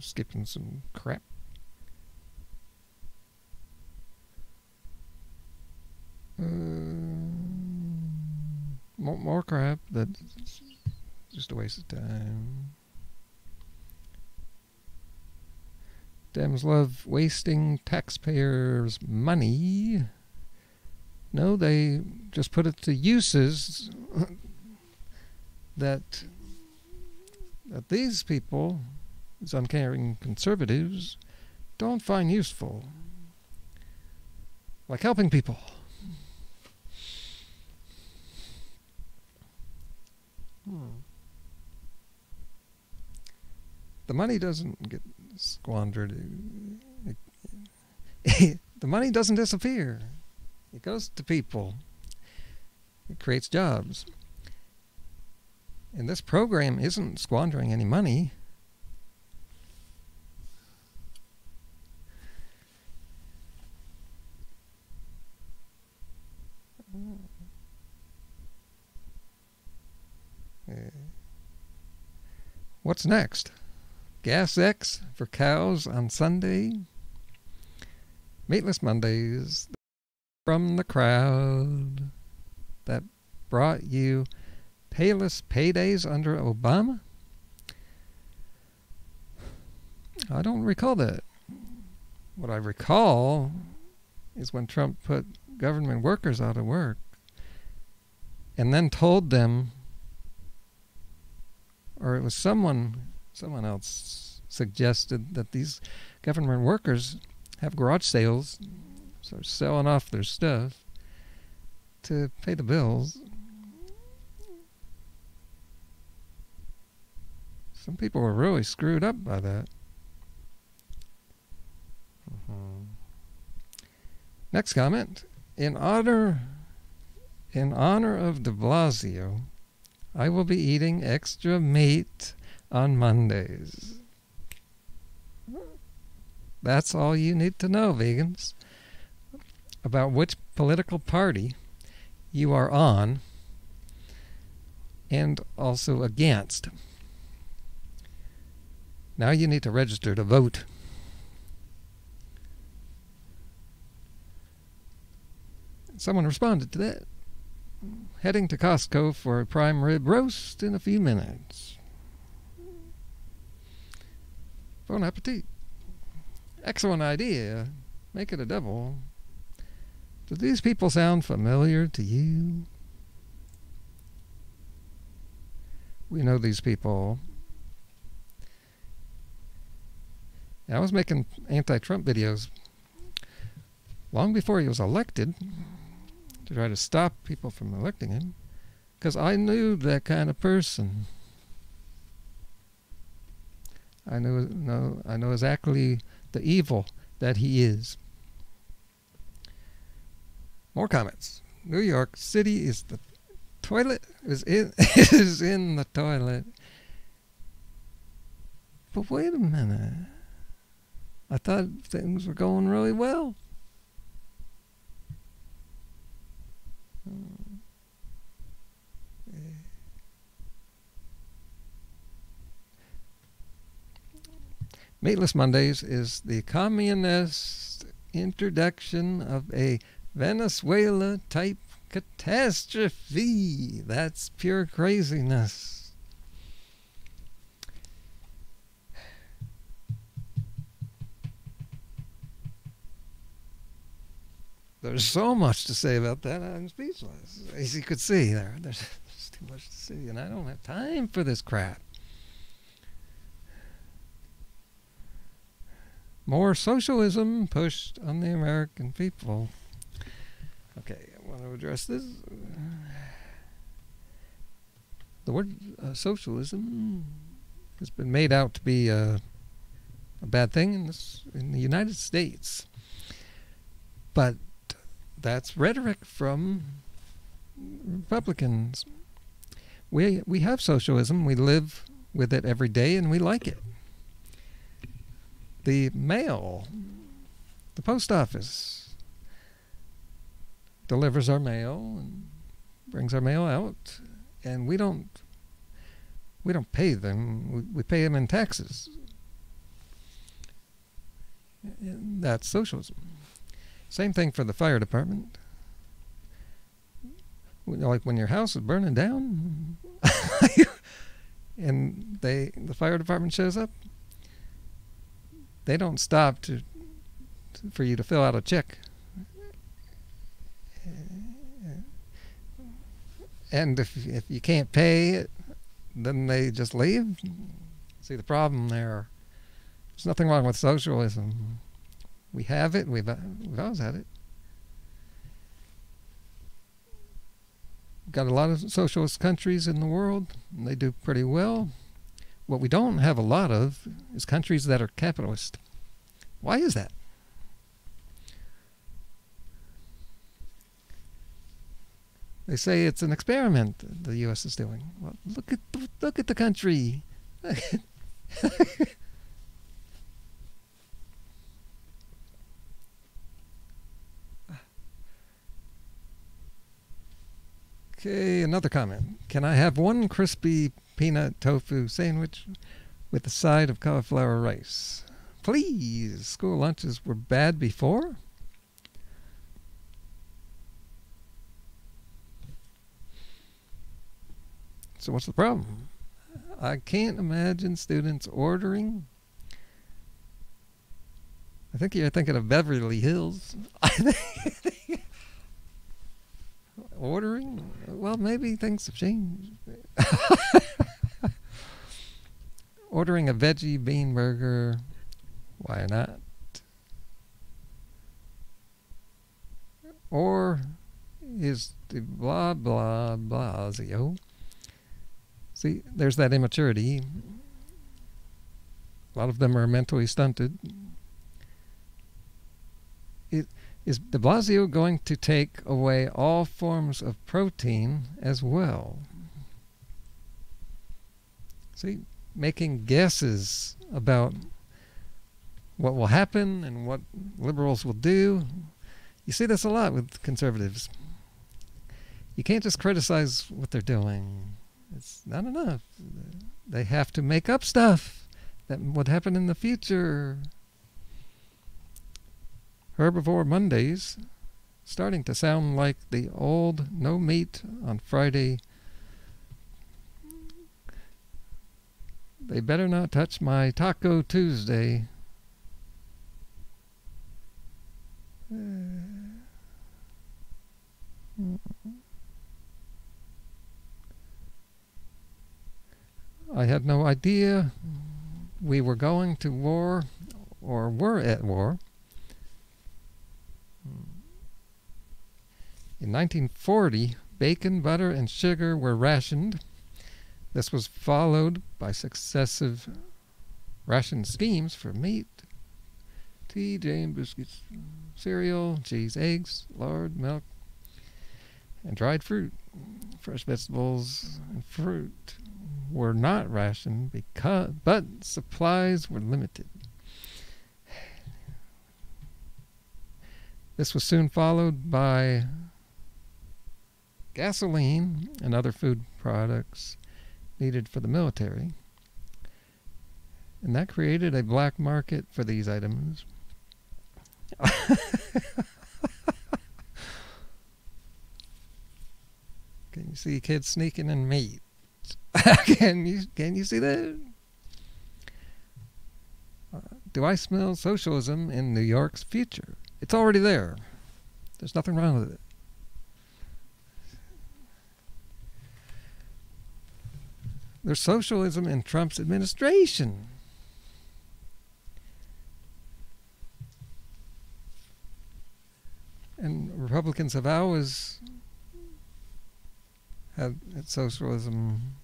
Speaker 1: Skipping some crap. More crap. That's just a waste of time. Dems love wasting taxpayers' money. No, they just put it to uses that these people, these uncaring conservatives, don't find useful. Like helping people. The money doesn't get squandered. The money doesn't disappear. It goes to people. It creates jobs. And this program isn't squandering any money. What's next? Gas X for cows on Sunday? Meatless Mondays from the crowd that brought you payless paydays under Obama? I don't recall that. What I recall is when Trump put government workers out of work and then told them, or it was someone else suggested that these government workers have garage sales, so selling off their stuff to pay the bills. Some people were really screwed up by that. Next comment. In honor of DeBlasio, I will be eating extra meat on Mondays. That's all you need to know, vegans, about which political party you are on and also against. Now you need to register to vote. Someone responded to that. Heading to Costco for a prime rib roast in a few minutes. Bon appetit. Excellent idea. Make it a double. Do these people sound familiar to you? We know these people. I was making anti-Trump videos long before he was elected to try to stop people from electing him, because I knew that kind of person. I know exactly the evil that he is. More comments. New York City is the toilet is in the toilet. But wait a minute. I thought things were going really well. Meatless Mondays is the communist introduction of a Venezuela-type catastrophe. That's pure craziness. There's so much to say about that, I'm speechless. As you could see there's too much to see, and I don't have time for this crap. More socialism pushed on the American people. Okay, I want to address this. The word socialism has been made out to be a bad thing in the United States. But that's rhetoric from Republicans. We have socialism. We live with it every day, and we like it. The mail, the post office, delivers our mail and brings our mail out, and we don't pay them. We pay them in taxes. And that's socialism. Same thing for the fire department. Like when your house is burning down, and the fire department shows up, they don't stop for you to fill out a check. And if you can't pay it, then they just leave. See the problem there. There's nothing wrong with socialism. We have it. We've always had it. Got a lot of socialist countries in the world, and they do pretty well. What we don't have a lot of is countries that are capitalist. Why is that? They say it's an experiment the U.S. is doing. Well, look at the country. Okay, another comment. Can I have one crispy peanut tofu sandwich with a side of cauliflower rice? Please. School lunches were bad before? So what's the problem? I can't imagine students ordering. I think you're thinking of Beverly Hills. Ordering? Well, maybe things have changed. Ordering a veggie bean burger. Why not? Or is the blah blah Blasio? See, there's that immaturity. A lot of them are mentally stunted. Is de Blasio going to take away all forms of protein as well? See, making guesses about what will happen and what liberals will do. You see this a lot with conservatives. You can't just criticize what they're doing. It's not enough. They have to make up stuff that would happen in the future. Herbivore Mondays, starting to sound like the old no meat on Friday. They better not touch my Taco Tuesday. I had no idea we were going to war or were at war. In 1940, bacon, butter, and sugar were rationed. This was followed by successive ration schemes for meat, tea, jam, biscuits, cereal, cheese, eggs, lard, milk, and dried fruit. Fresh vegetables and fruit were not rationed but supplies were limited. This was soon followed by gasoline and other food products needed for the military. And that created a black market for these items. Can you see kids sneaking in meat? Can you see that? Do I smell socialism in New York's future? It's already there. There's nothing wrong with it. There's socialism in Trump's administration. And Republicans have always had socialism,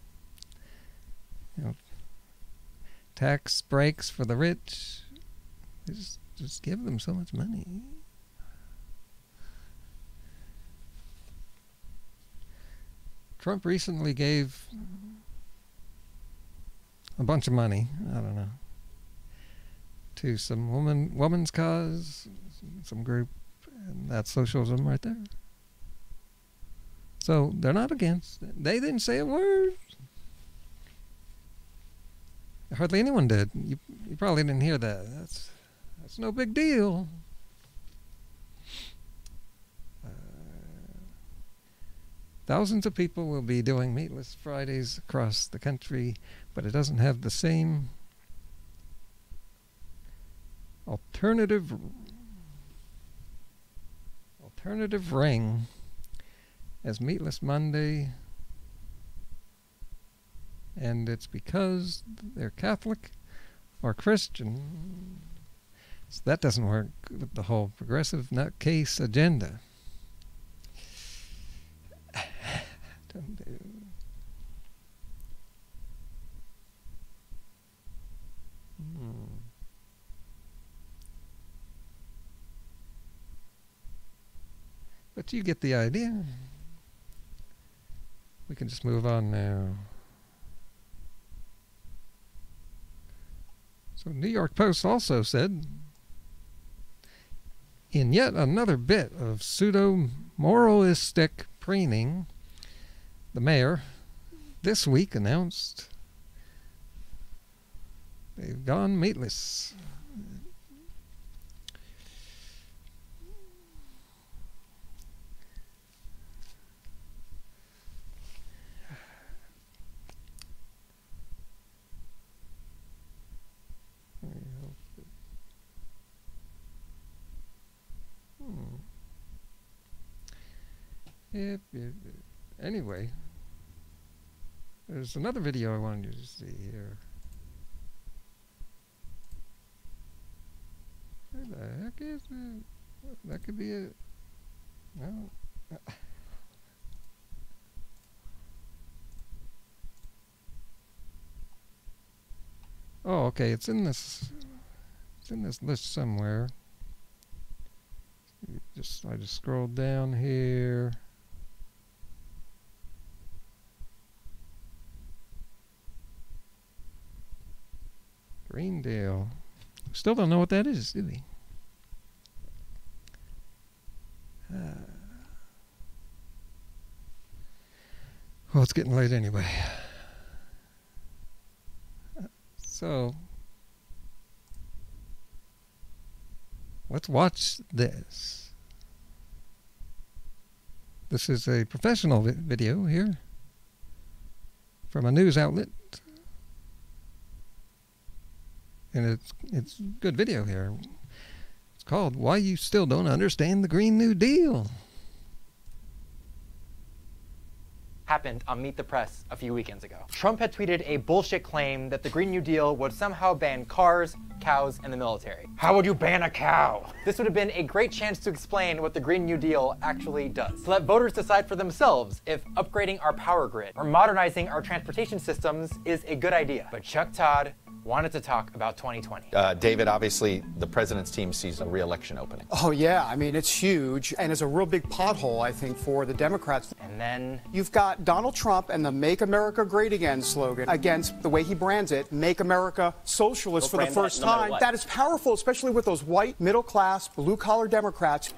Speaker 1: tax breaks for the rich. They just give them so much money. Trump recently gave a bunch of money, I don't know, to some woman's cause, some group, and that's socialism right there. So they're not against it. They didn't say a word. Hardly anyone did. You probably didn't hear that. That's no big deal. Thousands of people will be doing Meatless Fridays across the country, but it doesn't have the same alternative ring as Meatless Monday and it's because they're Catholic or Christian. So that doesn't work with the whole progressive nutcase agenda. Don't do. But you get the idea. We can just move on now. So New York Post also said, in yet another bit of pseudo-moralistic preening, the mayor this week announced they've gone meatless. Anyway, there's another video I wanted you to see here. Where the heck is it? That could be it. No. Oh, okay. It's in this list somewhere. I just scrolled down here. Green Deal. Still don't know what that is, do we? Well, it's getting late anyway. So, let's watch this. This is a professional video here from a news outlet. And it's a good video here. It's called Why You Still Don't Understand the Green New Deal.
Speaker 7: Happened on Meet the Press a few weekends ago. Trump had tweeted a bullshit claim that the Green New Deal would somehow ban cars, cows, and the military. How would you ban a cow? This would have been a great chance to explain what the Green New Deal actually does, to let voters decide for themselves if upgrading our power grid or modernizing our transportation systems is a good idea. But Chuck Todd wanted to talk about 2020.
Speaker 8: David, obviously, the president's team sees a re-election opening.
Speaker 9: Oh, yeah. I mean, it's huge, and it's a real big pothole, I think, for the Democrats.
Speaker 7: And then
Speaker 9: you've got Donald Trump and the Make America Great Again slogan against the way he brands it, Make America Socialist for the first time. That is powerful, especially with those white, middle-class, blue-collar Democrats.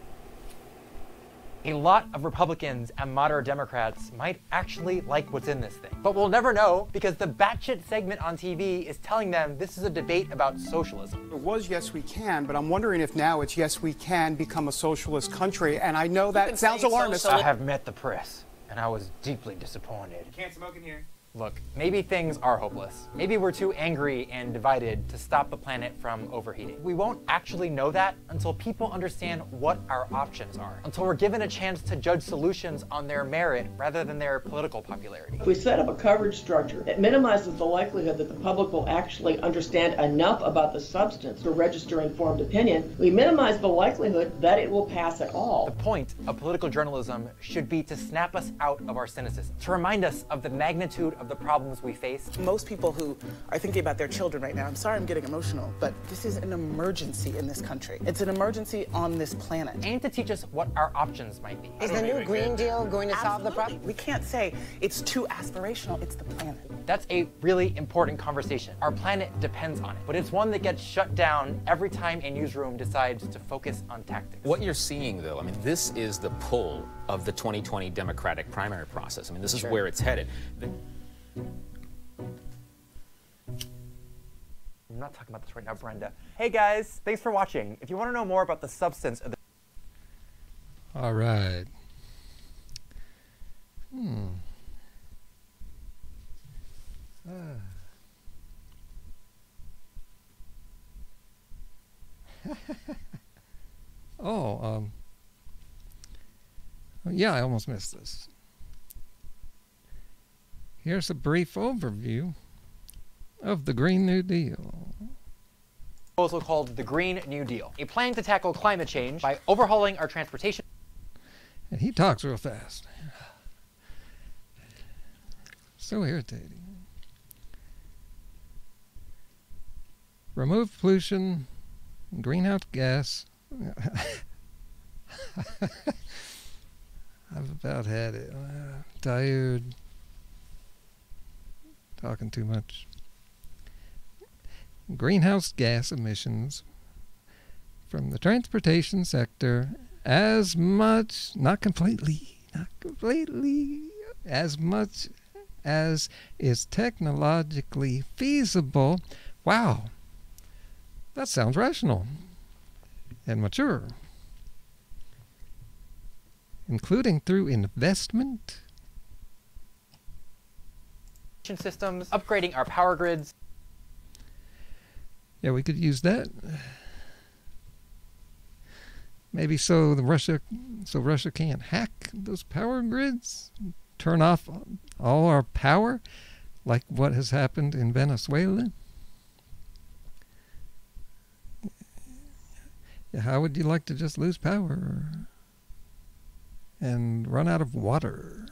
Speaker 7: A lot of Republicans and moderate Democrats might actually like what's in this thing. But we'll never know because the batshit segment on TV is telling them this is a debate about socialism.
Speaker 9: It was Yes We Can, but I'm wondering if now it's Yes We Can become a socialist country, and I know that sounds alarmist.
Speaker 7: I have met the press, and I was deeply disappointed.
Speaker 10: You can't smoke in here.
Speaker 7: Look, maybe things are hopeless. Maybe we're too angry and divided to stop the planet from overheating. We won't actually know that until people understand what our options are, until we're given a chance to judge solutions on their merit rather than their political popularity.
Speaker 11: If we set up a coverage structure that minimizes the likelihood that the public will actually understand enough about the substance to register informed opinion, we minimize the likelihood that it will pass at all.
Speaker 7: The point of political journalism should be to snap us out of our cynicism, to remind us of the magnitude of the problems we face.
Speaker 10: Most people who are thinking about their children right now, I'm sorry I'm getting emotional, but this is an emergency in this country. It's an emergency on this planet.
Speaker 7: And to teach us what our options might be.
Speaker 12: Is the new Green Deal going to solve the problem?
Speaker 10: We can't say it's too aspirational, it's the planet.
Speaker 7: That's a really important conversation. Our planet depends on it, but it's one that gets shut down every time a newsroom decides to focus on tactics.
Speaker 13: What you're seeing, though, I mean, this is the pull of the 2020 Democratic primary process. I mean, this is where it's headed.
Speaker 7: I'm not talking about this right now, Brenda. Hey guys, thanks for watching. If you want to know more about the substance of the...
Speaker 1: All right. Yeah, I almost missed this. Here's a brief overview of the Green New Deal.
Speaker 7: Proposal called the Green New Deal, a plan to tackle climate change by overhauling our transportation.
Speaker 1: And he talks real fast. So irritating. Remove pollution, greenhouse gas. I've about had it. Tired. Talking too much. Greenhouse gas emissions from the transportation sector as much, not completely, as much as is technologically feasible. Wow. That sounds rational and mature. Including through investment.
Speaker 7: Systems, upgrading our power grids.
Speaker 1: Yeah, we could use that. Maybe so Russia can't hack those power grids, turn off all our power, like what has happened in Venezuela. Yeah, how would you like to just lose power and run out of water?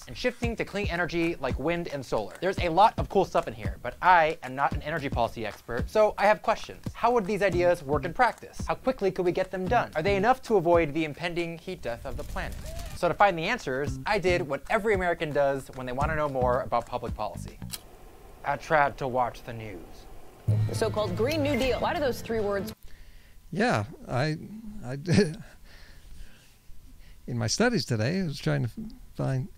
Speaker 7: And shifting to clean energy like wind and solar. There's a lot of cool stuff in here, but I am not an energy policy expert, so I have questions. How would these ideas work in practice? How quickly could we get them done? Are they enough to avoid the impending heat death of the planet? So to find the answers, I did what every American does when they want to know more about public policy. I tried to watch the news.
Speaker 12: The so-called Green New Deal. Why do those three words?
Speaker 1: Yeah, I did. In my studies today, I was trying to find.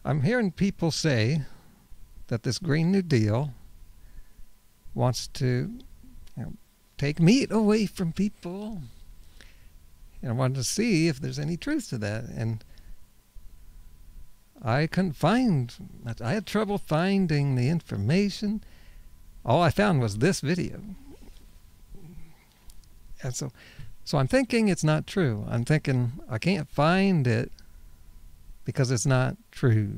Speaker 1: I'm hearing people say that this Green New Deal wants to take meat away from people. And I wanted to see if there's any truth to that. And I couldn't find, I had trouble finding the information. All I found was this video. And so I'm thinking it's not true. I'm thinking I can't find it because it's not true.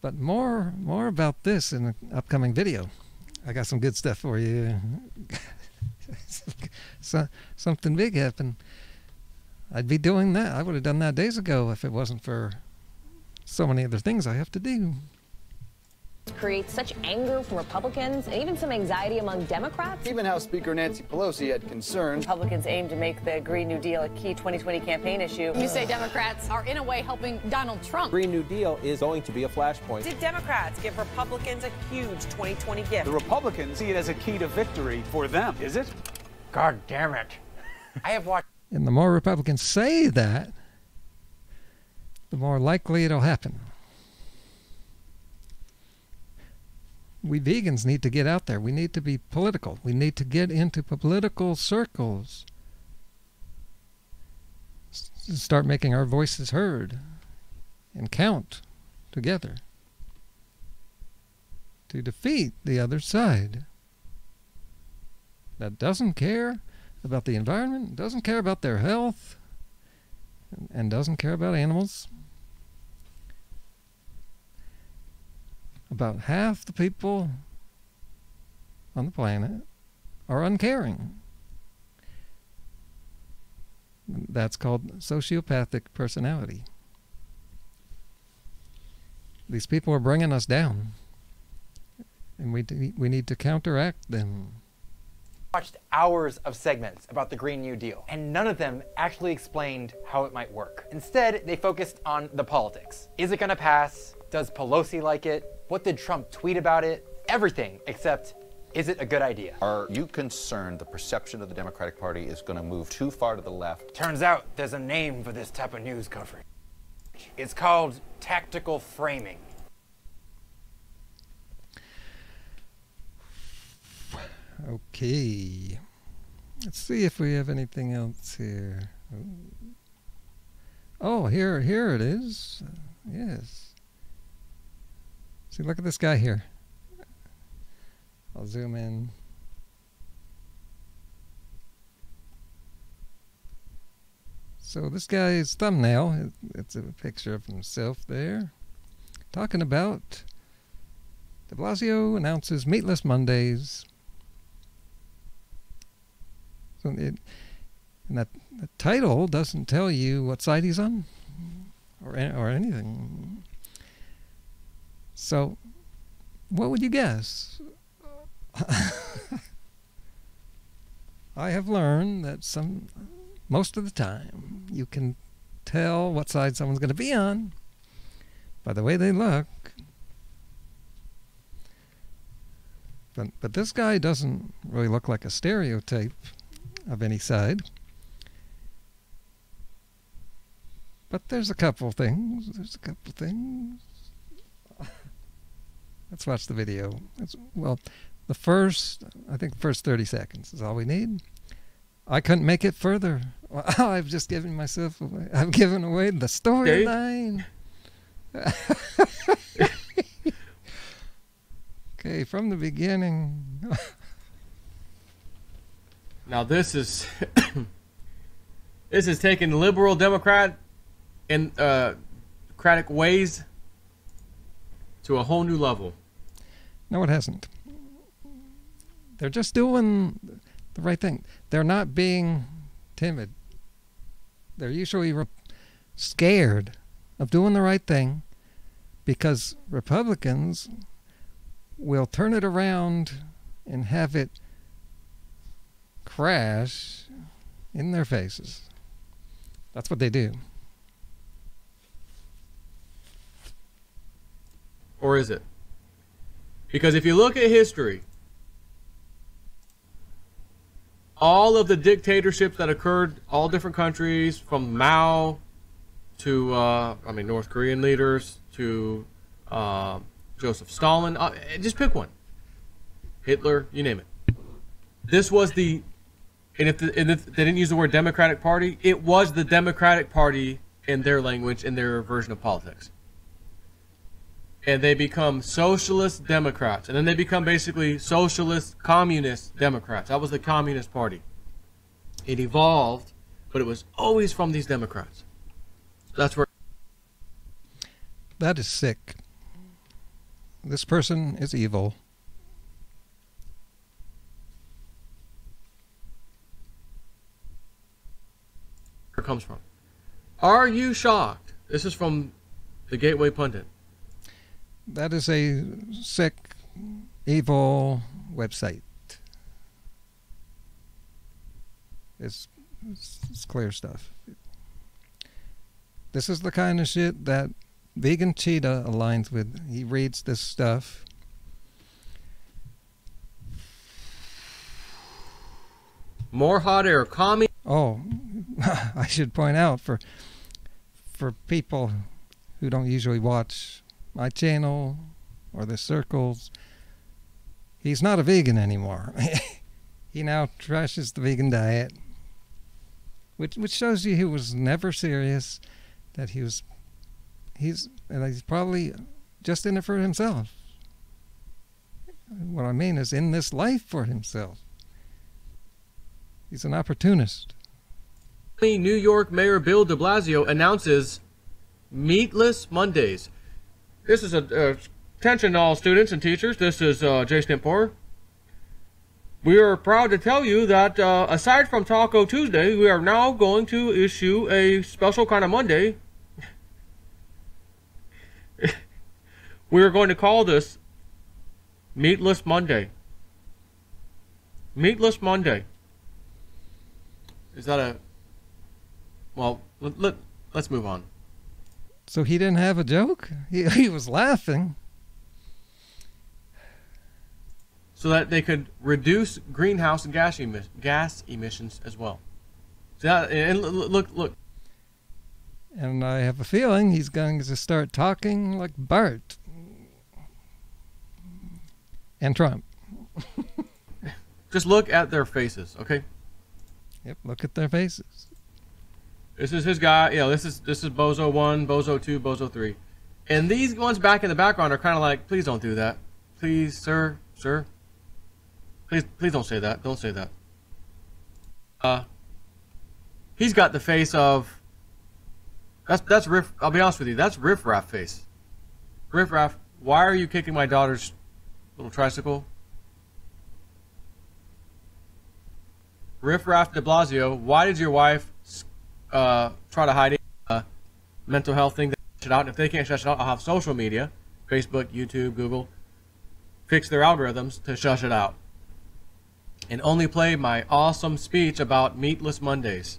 Speaker 1: But more about this in an upcoming video. I got some good stuff for you. So, something big happened. I'd be doing that. I would have done that days ago if it wasn't for so many other things I have to do.
Speaker 12: Creates such anger from Republicans and even some anxiety among Democrats.
Speaker 14: Even House Speaker Nancy Pelosi had concerns.
Speaker 12: Republicans aim to make the Green New Deal a key 2020 campaign issue.
Speaker 15: You say Democrats are in a way helping Donald Trump.
Speaker 16: Green New Deal is going to be a flashpoint.
Speaker 17: Did Democrats give Republicans a huge 2020 gift?
Speaker 14: The Republicans see it as a key to victory for them, is it?
Speaker 7: God damn it. I have watched.
Speaker 1: And the more Republicans say that, the more likely it'll happen. We vegans need to get out there. We need to be political. We need to get into political circles. Start making our voices heard and count together to defeat the other side that doesn't care about the environment, doesn't care about their health, and doesn't care about animals. About half the people on the planet are uncaring. That's called sociopathic personality. These people are bringing us down, and we need to counteract them.
Speaker 7: Watched hours of segments about the Green New Deal, and none of them actually explained how it might work. Instead, they focused on the politics. Is it going to pass? Does Pelosi like it? What did Trump tweet about it? Everything except, is it a good idea?
Speaker 8: Are you concerned the perception of the Democratic Party is going to move too far to the left?
Speaker 7: Turns out there's a name for this type of news coverage. It's called tactical framing.
Speaker 1: Okay. Let's see if we have anything else here. Oh, here it is. Yes. See, look at this guy here. I'll zoom in. So this guy's thumbnail, it's a picture of himself there, talking about DeBlasio announces Meatless Mondays. So and that the title doesn't tell you what side he's on, or anything. So, what would you guess? I have learned that most of the time you can tell what side someone's going to be on by the way they look. But this guy doesn't really look like a stereotype of any side. But there's a couple things. Let's watch the video. Well, the first 30 seconds is all we need. I couldn't make it further. I've just given myself away. I've given away the storyline. Okay, from the beginning.
Speaker 18: Now this is this is taking liberal Democrat and democratic ways to a whole new level.
Speaker 1: No, it hasn't. They're just doing the right thing. They're not being timid. They're usually scared of doing the right thing because Republicans will turn it around and have it crash in their faces. That's what they do.
Speaker 18: Or is it? Because if you look at history, all of the dictatorships that occurred, all different countries, from Mao to, North Korean leaders to Joseph Stalin, just pick one. Hitler, you name it. This was the, and if they didn't use the word Democratic Party, it was the Democratic Party in their language, in their version of politics. And they become socialist Democrats. And then they become basically socialist communist Democrats. That was the Communist Party. It evolved, but it was always from these Democrats. That's where...
Speaker 1: That is sick. This person is evil.
Speaker 18: Where it comes from. Are you shocked? This is from the Gateway Pundit.
Speaker 1: That is a sick, evil website. It's clear stuff. This is the kind of shit that Vegan Cheetah aligns with. He reads this stuff.
Speaker 18: More hot air. Commie.
Speaker 1: Oh, I should point out for people who don't usually watch my channel or the circles, he's not a vegan anymore. He now trashes the vegan diet, which shows you he was never serious, that he's probably just in it for himself. What I mean is in this life for himself. He's an opportunist.
Speaker 18: New York Mayor Bill DeBlasio announces Meatless Mondays. This is attention all students and teachers. This is Jay Stimpor. We are proud to tell you that aside from Taco Tuesday, we are now going to issue a special kind of Monday. We are going to call this Meatless Monday. Meatless Monday. Is that a... Well, let's move on.
Speaker 1: So he didn't have a joke? He was laughing.
Speaker 18: So that they could reduce greenhouse gas emissions as well. So that, and look.
Speaker 1: And I have a feeling he's going to start talking like Bart. And Trump.
Speaker 18: Just look at their faces, okay?
Speaker 1: Yep, look at their faces.
Speaker 18: This is his guy. You know, this is Bozo 1, Bozo 2, Bozo 3. And these ones back in the background are kind of like, please don't do that. Please, sir. Please don't say that. Don't say that. He's got the face of That's riff. I'll be honest with you. That's riff-raff face. Riff-raff. Why are you kicking my daughter's little tricycle? Riff-raff DeBlasio. Why did your wife try to hide a mental health thing? That shut out. And if they can't shut it out, I'll have social media, Facebook, YouTube, Google, fix their algorithms to shush it out. And only play my awesome speech about Meatless Mondays.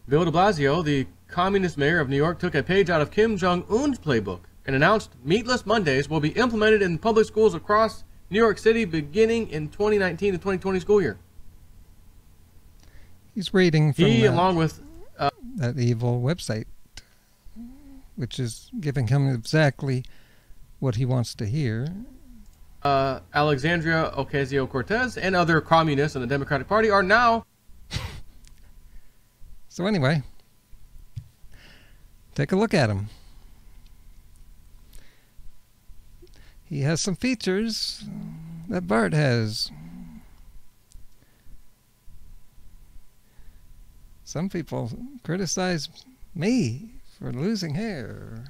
Speaker 18: Bill DeBlasio, the communist mayor of New York, took a page out of Kim Jong-un's playbook and announced Meatless Mondays will be implemented in public schools across New York City beginning in 2019 to 2020 school year.
Speaker 1: He's reading from
Speaker 18: along with
Speaker 1: that evil website, which is giving him exactly what he wants to hear.
Speaker 18: Alexandria Ocasio-Cortez and other communists in the Democratic Party are now...
Speaker 1: So anyway, take a look at him. He has some features that Bart has. Some people criticize me for losing hair.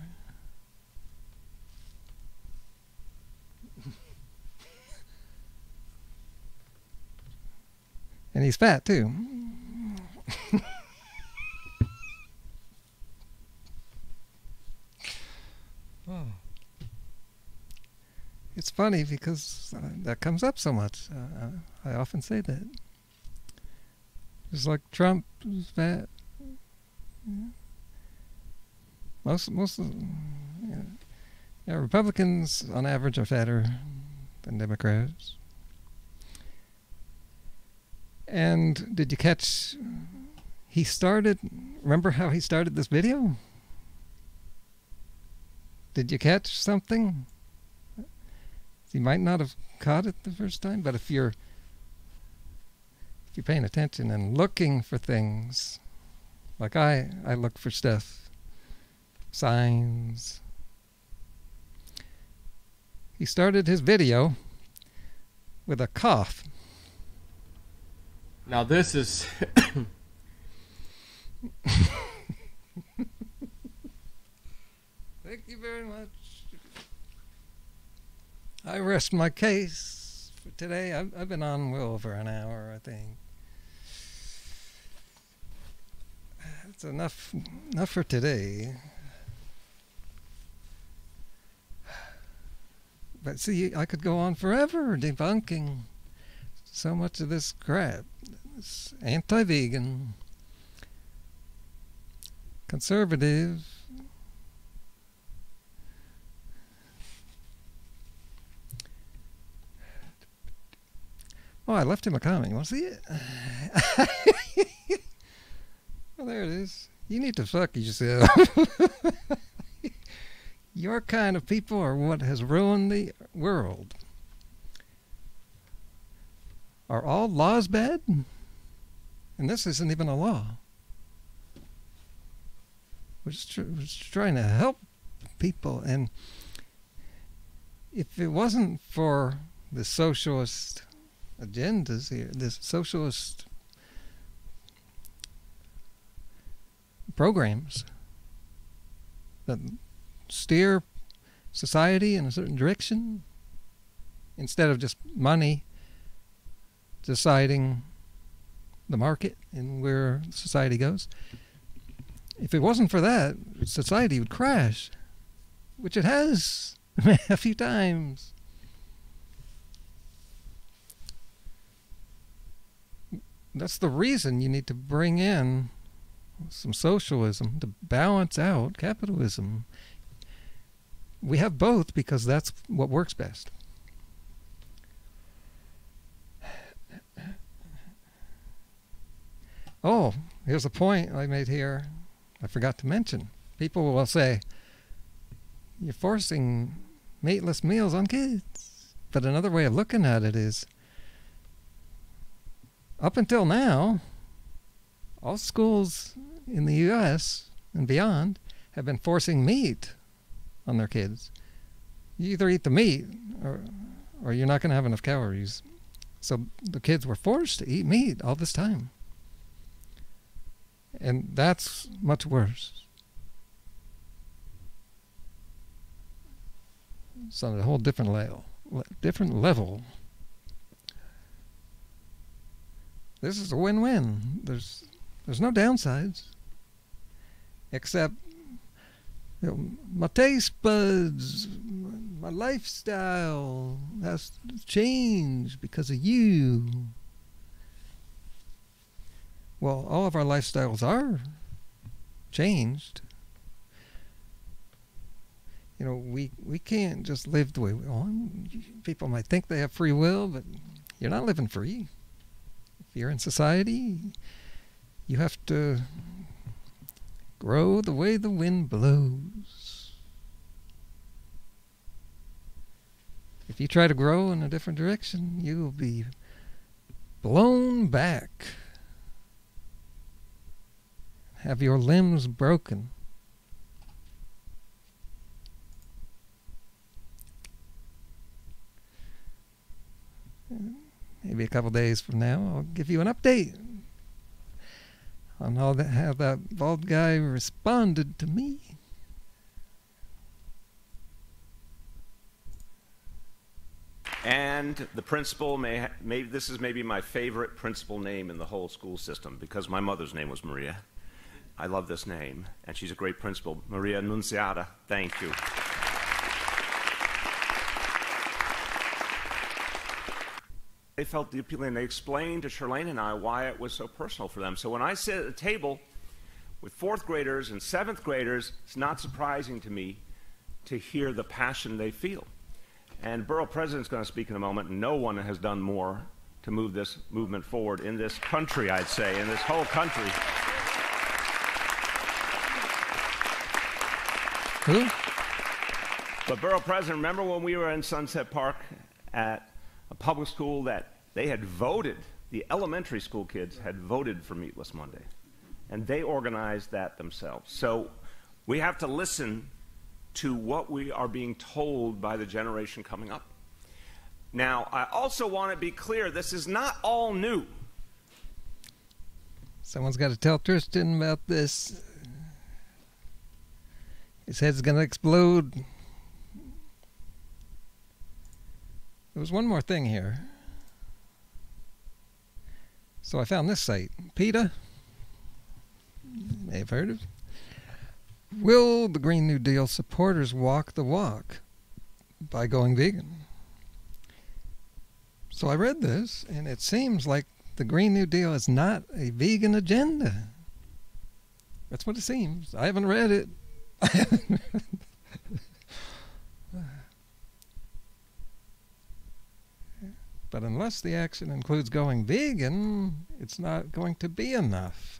Speaker 1: And he's fat too. Oh. It's funny because that comes up so much. I often say that. Just like Trump is fat. Yeah. Most Republicans on average are fatter than Democrats. And did you catch? He started. Remember how he started this video? Did you catch something? You might not have caught it the first time, but if you're paying attention and looking for things, like I look for stuff, signs. He started his video with a cough.
Speaker 18: Now this is
Speaker 1: Thank you very much. I rest my case for today. I've been on well over an hour, I think. That's enough for today. But see, I could go on forever debunking so much of this crap. It's anti-vegan, conservative, oh, I left him a comment. You want to see it? Oh, there it is. You need to fuck yourself. Your kind of people are what has ruined the world. Are all laws bad? And this isn't even a law. We're just trying to help people. And if it wasn't for the socialist agendas here, this socialist programs that steer society in a certain direction instead of just money deciding the market and where society goes. If it wasn't for that, society would crash, which it has a few times. That's the reason you need to bring in some socialism to balance out capitalism. We have both because that's what works best. Oh, here's a point I made here I forgot to mention. People will say, you're forcing meatless meals on kids. But another way of looking at it is, up until now, all schools in the U.S. and beyond have been forcing meat on their kids. You either eat the meat or you're not going to have enough calories. So the kids were forced to eat meat all this time. And that's much worse. It's on a whole different level. This is a win-win. There's no downsides, except my taste buds, my lifestyle has changed because of you. Well, all of our lifestyles are changed. You know, we can't just live the way we want. People might think they have free will, but you're not living free. If you're in society, you have to grow the way the wind blows. If you try to grow in a different direction, you will be blown back. Have your limbs broken. Maybe a couple days from now, I'll give you an update on how that bald guy responded to me.
Speaker 2: And the principal this is maybe my favorite principal name in the whole school system, because my mother's name was Maria. I love this name, and she's a great principal. Maria Nunziata, thank you. They felt deeply, and they explained to Charlene and I why it was so personal for them. So when I sit at a table with 4th graders and 7th graders, it's not surprising to me to hear the passion they feel. And Borough President's going to speak in a moment, and no one has done more to move this movement forward in this country, I'd say, in this whole country.
Speaker 1: Who?
Speaker 2: But Borough President, remember when we were in Sunset Park at a public school that they had voted, the elementary school kids had voted for Meatless Monday, and they organized that themselves. So we have to listen to what we are being told by the generation coming up. Now, I also want to be clear, this is not all new.
Speaker 1: Someone's got to tell Tristan about this. His head's going to explode. There was one more thing here. So I found this site. PETA. May have heard of it. Will the Green New Deal supporters walk the walk by going vegan? So I read this, and it seems like the Green New Deal is not a vegan agenda. That's what it seems. I haven't read it. But unless the action includes going vegan, it's not going to be enough.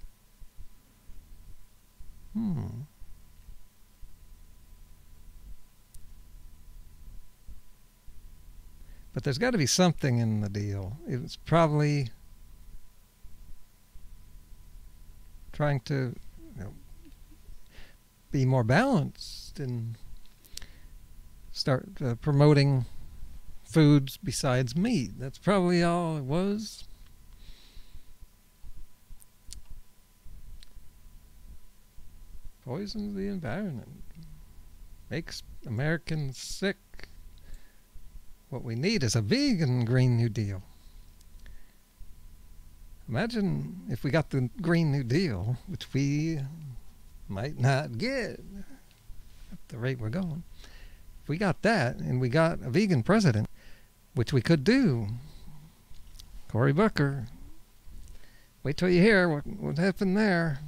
Speaker 1: But there's got to be something in the deal. It's probably trying to be more balanced and start promoting foods besides meat. That's probably all it was. Poisons the environment. Makes Americans sick. What we need is a vegan Green New Deal. Imagine if we got the Green New Deal, which we might not get at the rate we're going. If we got that, and we got a vegan president, which we could do. Cory Booker. Wait till you hear what happened there.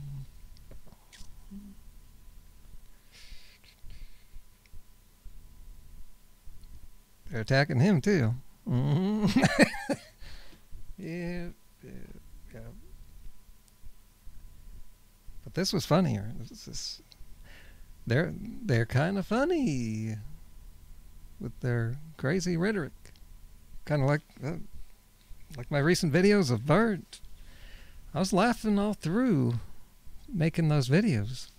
Speaker 1: They're attacking him too. Yeah. But this was funnier. They're kind of funny with their crazy rhetoric. Kind of like my recent videos of Bart. I was laughing all through making those videos.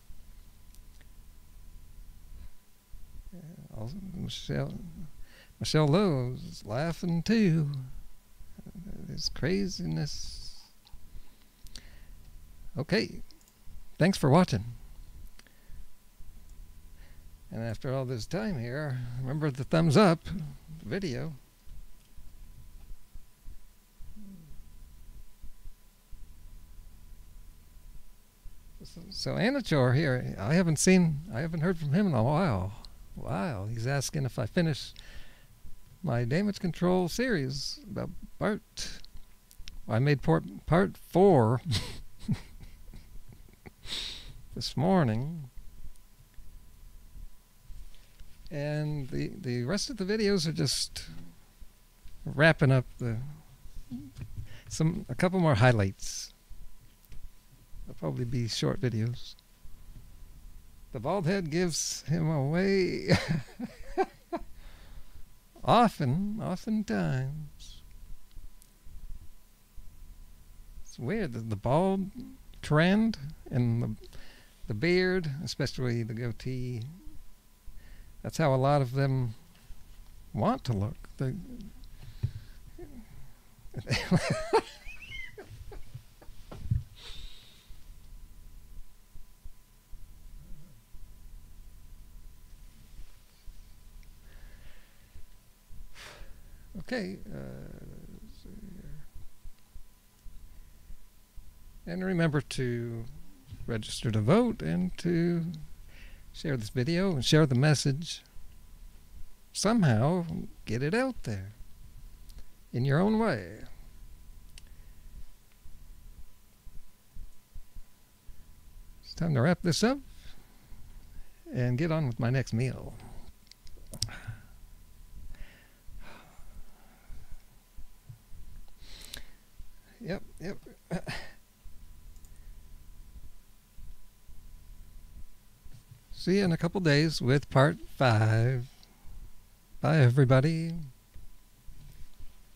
Speaker 1: Michelle Lowe was laughing too. This craziness. Okay, thanks for watching. And after all this time here, remember the thumbs up video. So Anachor here, I haven't heard from him in a while. Wow, he's asking if I finish my damage control series about I made part 4 this morning. And the rest of the videos are just wrapping up a couple more highlights. They'll probably be short videos. The bald head gives him away oftentimes. It's weird, the bald trend and the beard, especially the goatee. That's how a lot of them want to look. Okay. And remember to register to vote and to share this video and share the message. Somehow get it out there in your own way. It's time to wrap this up and get on with my next meal. Yep. See you in a couple days with part 5. Bye, everybody.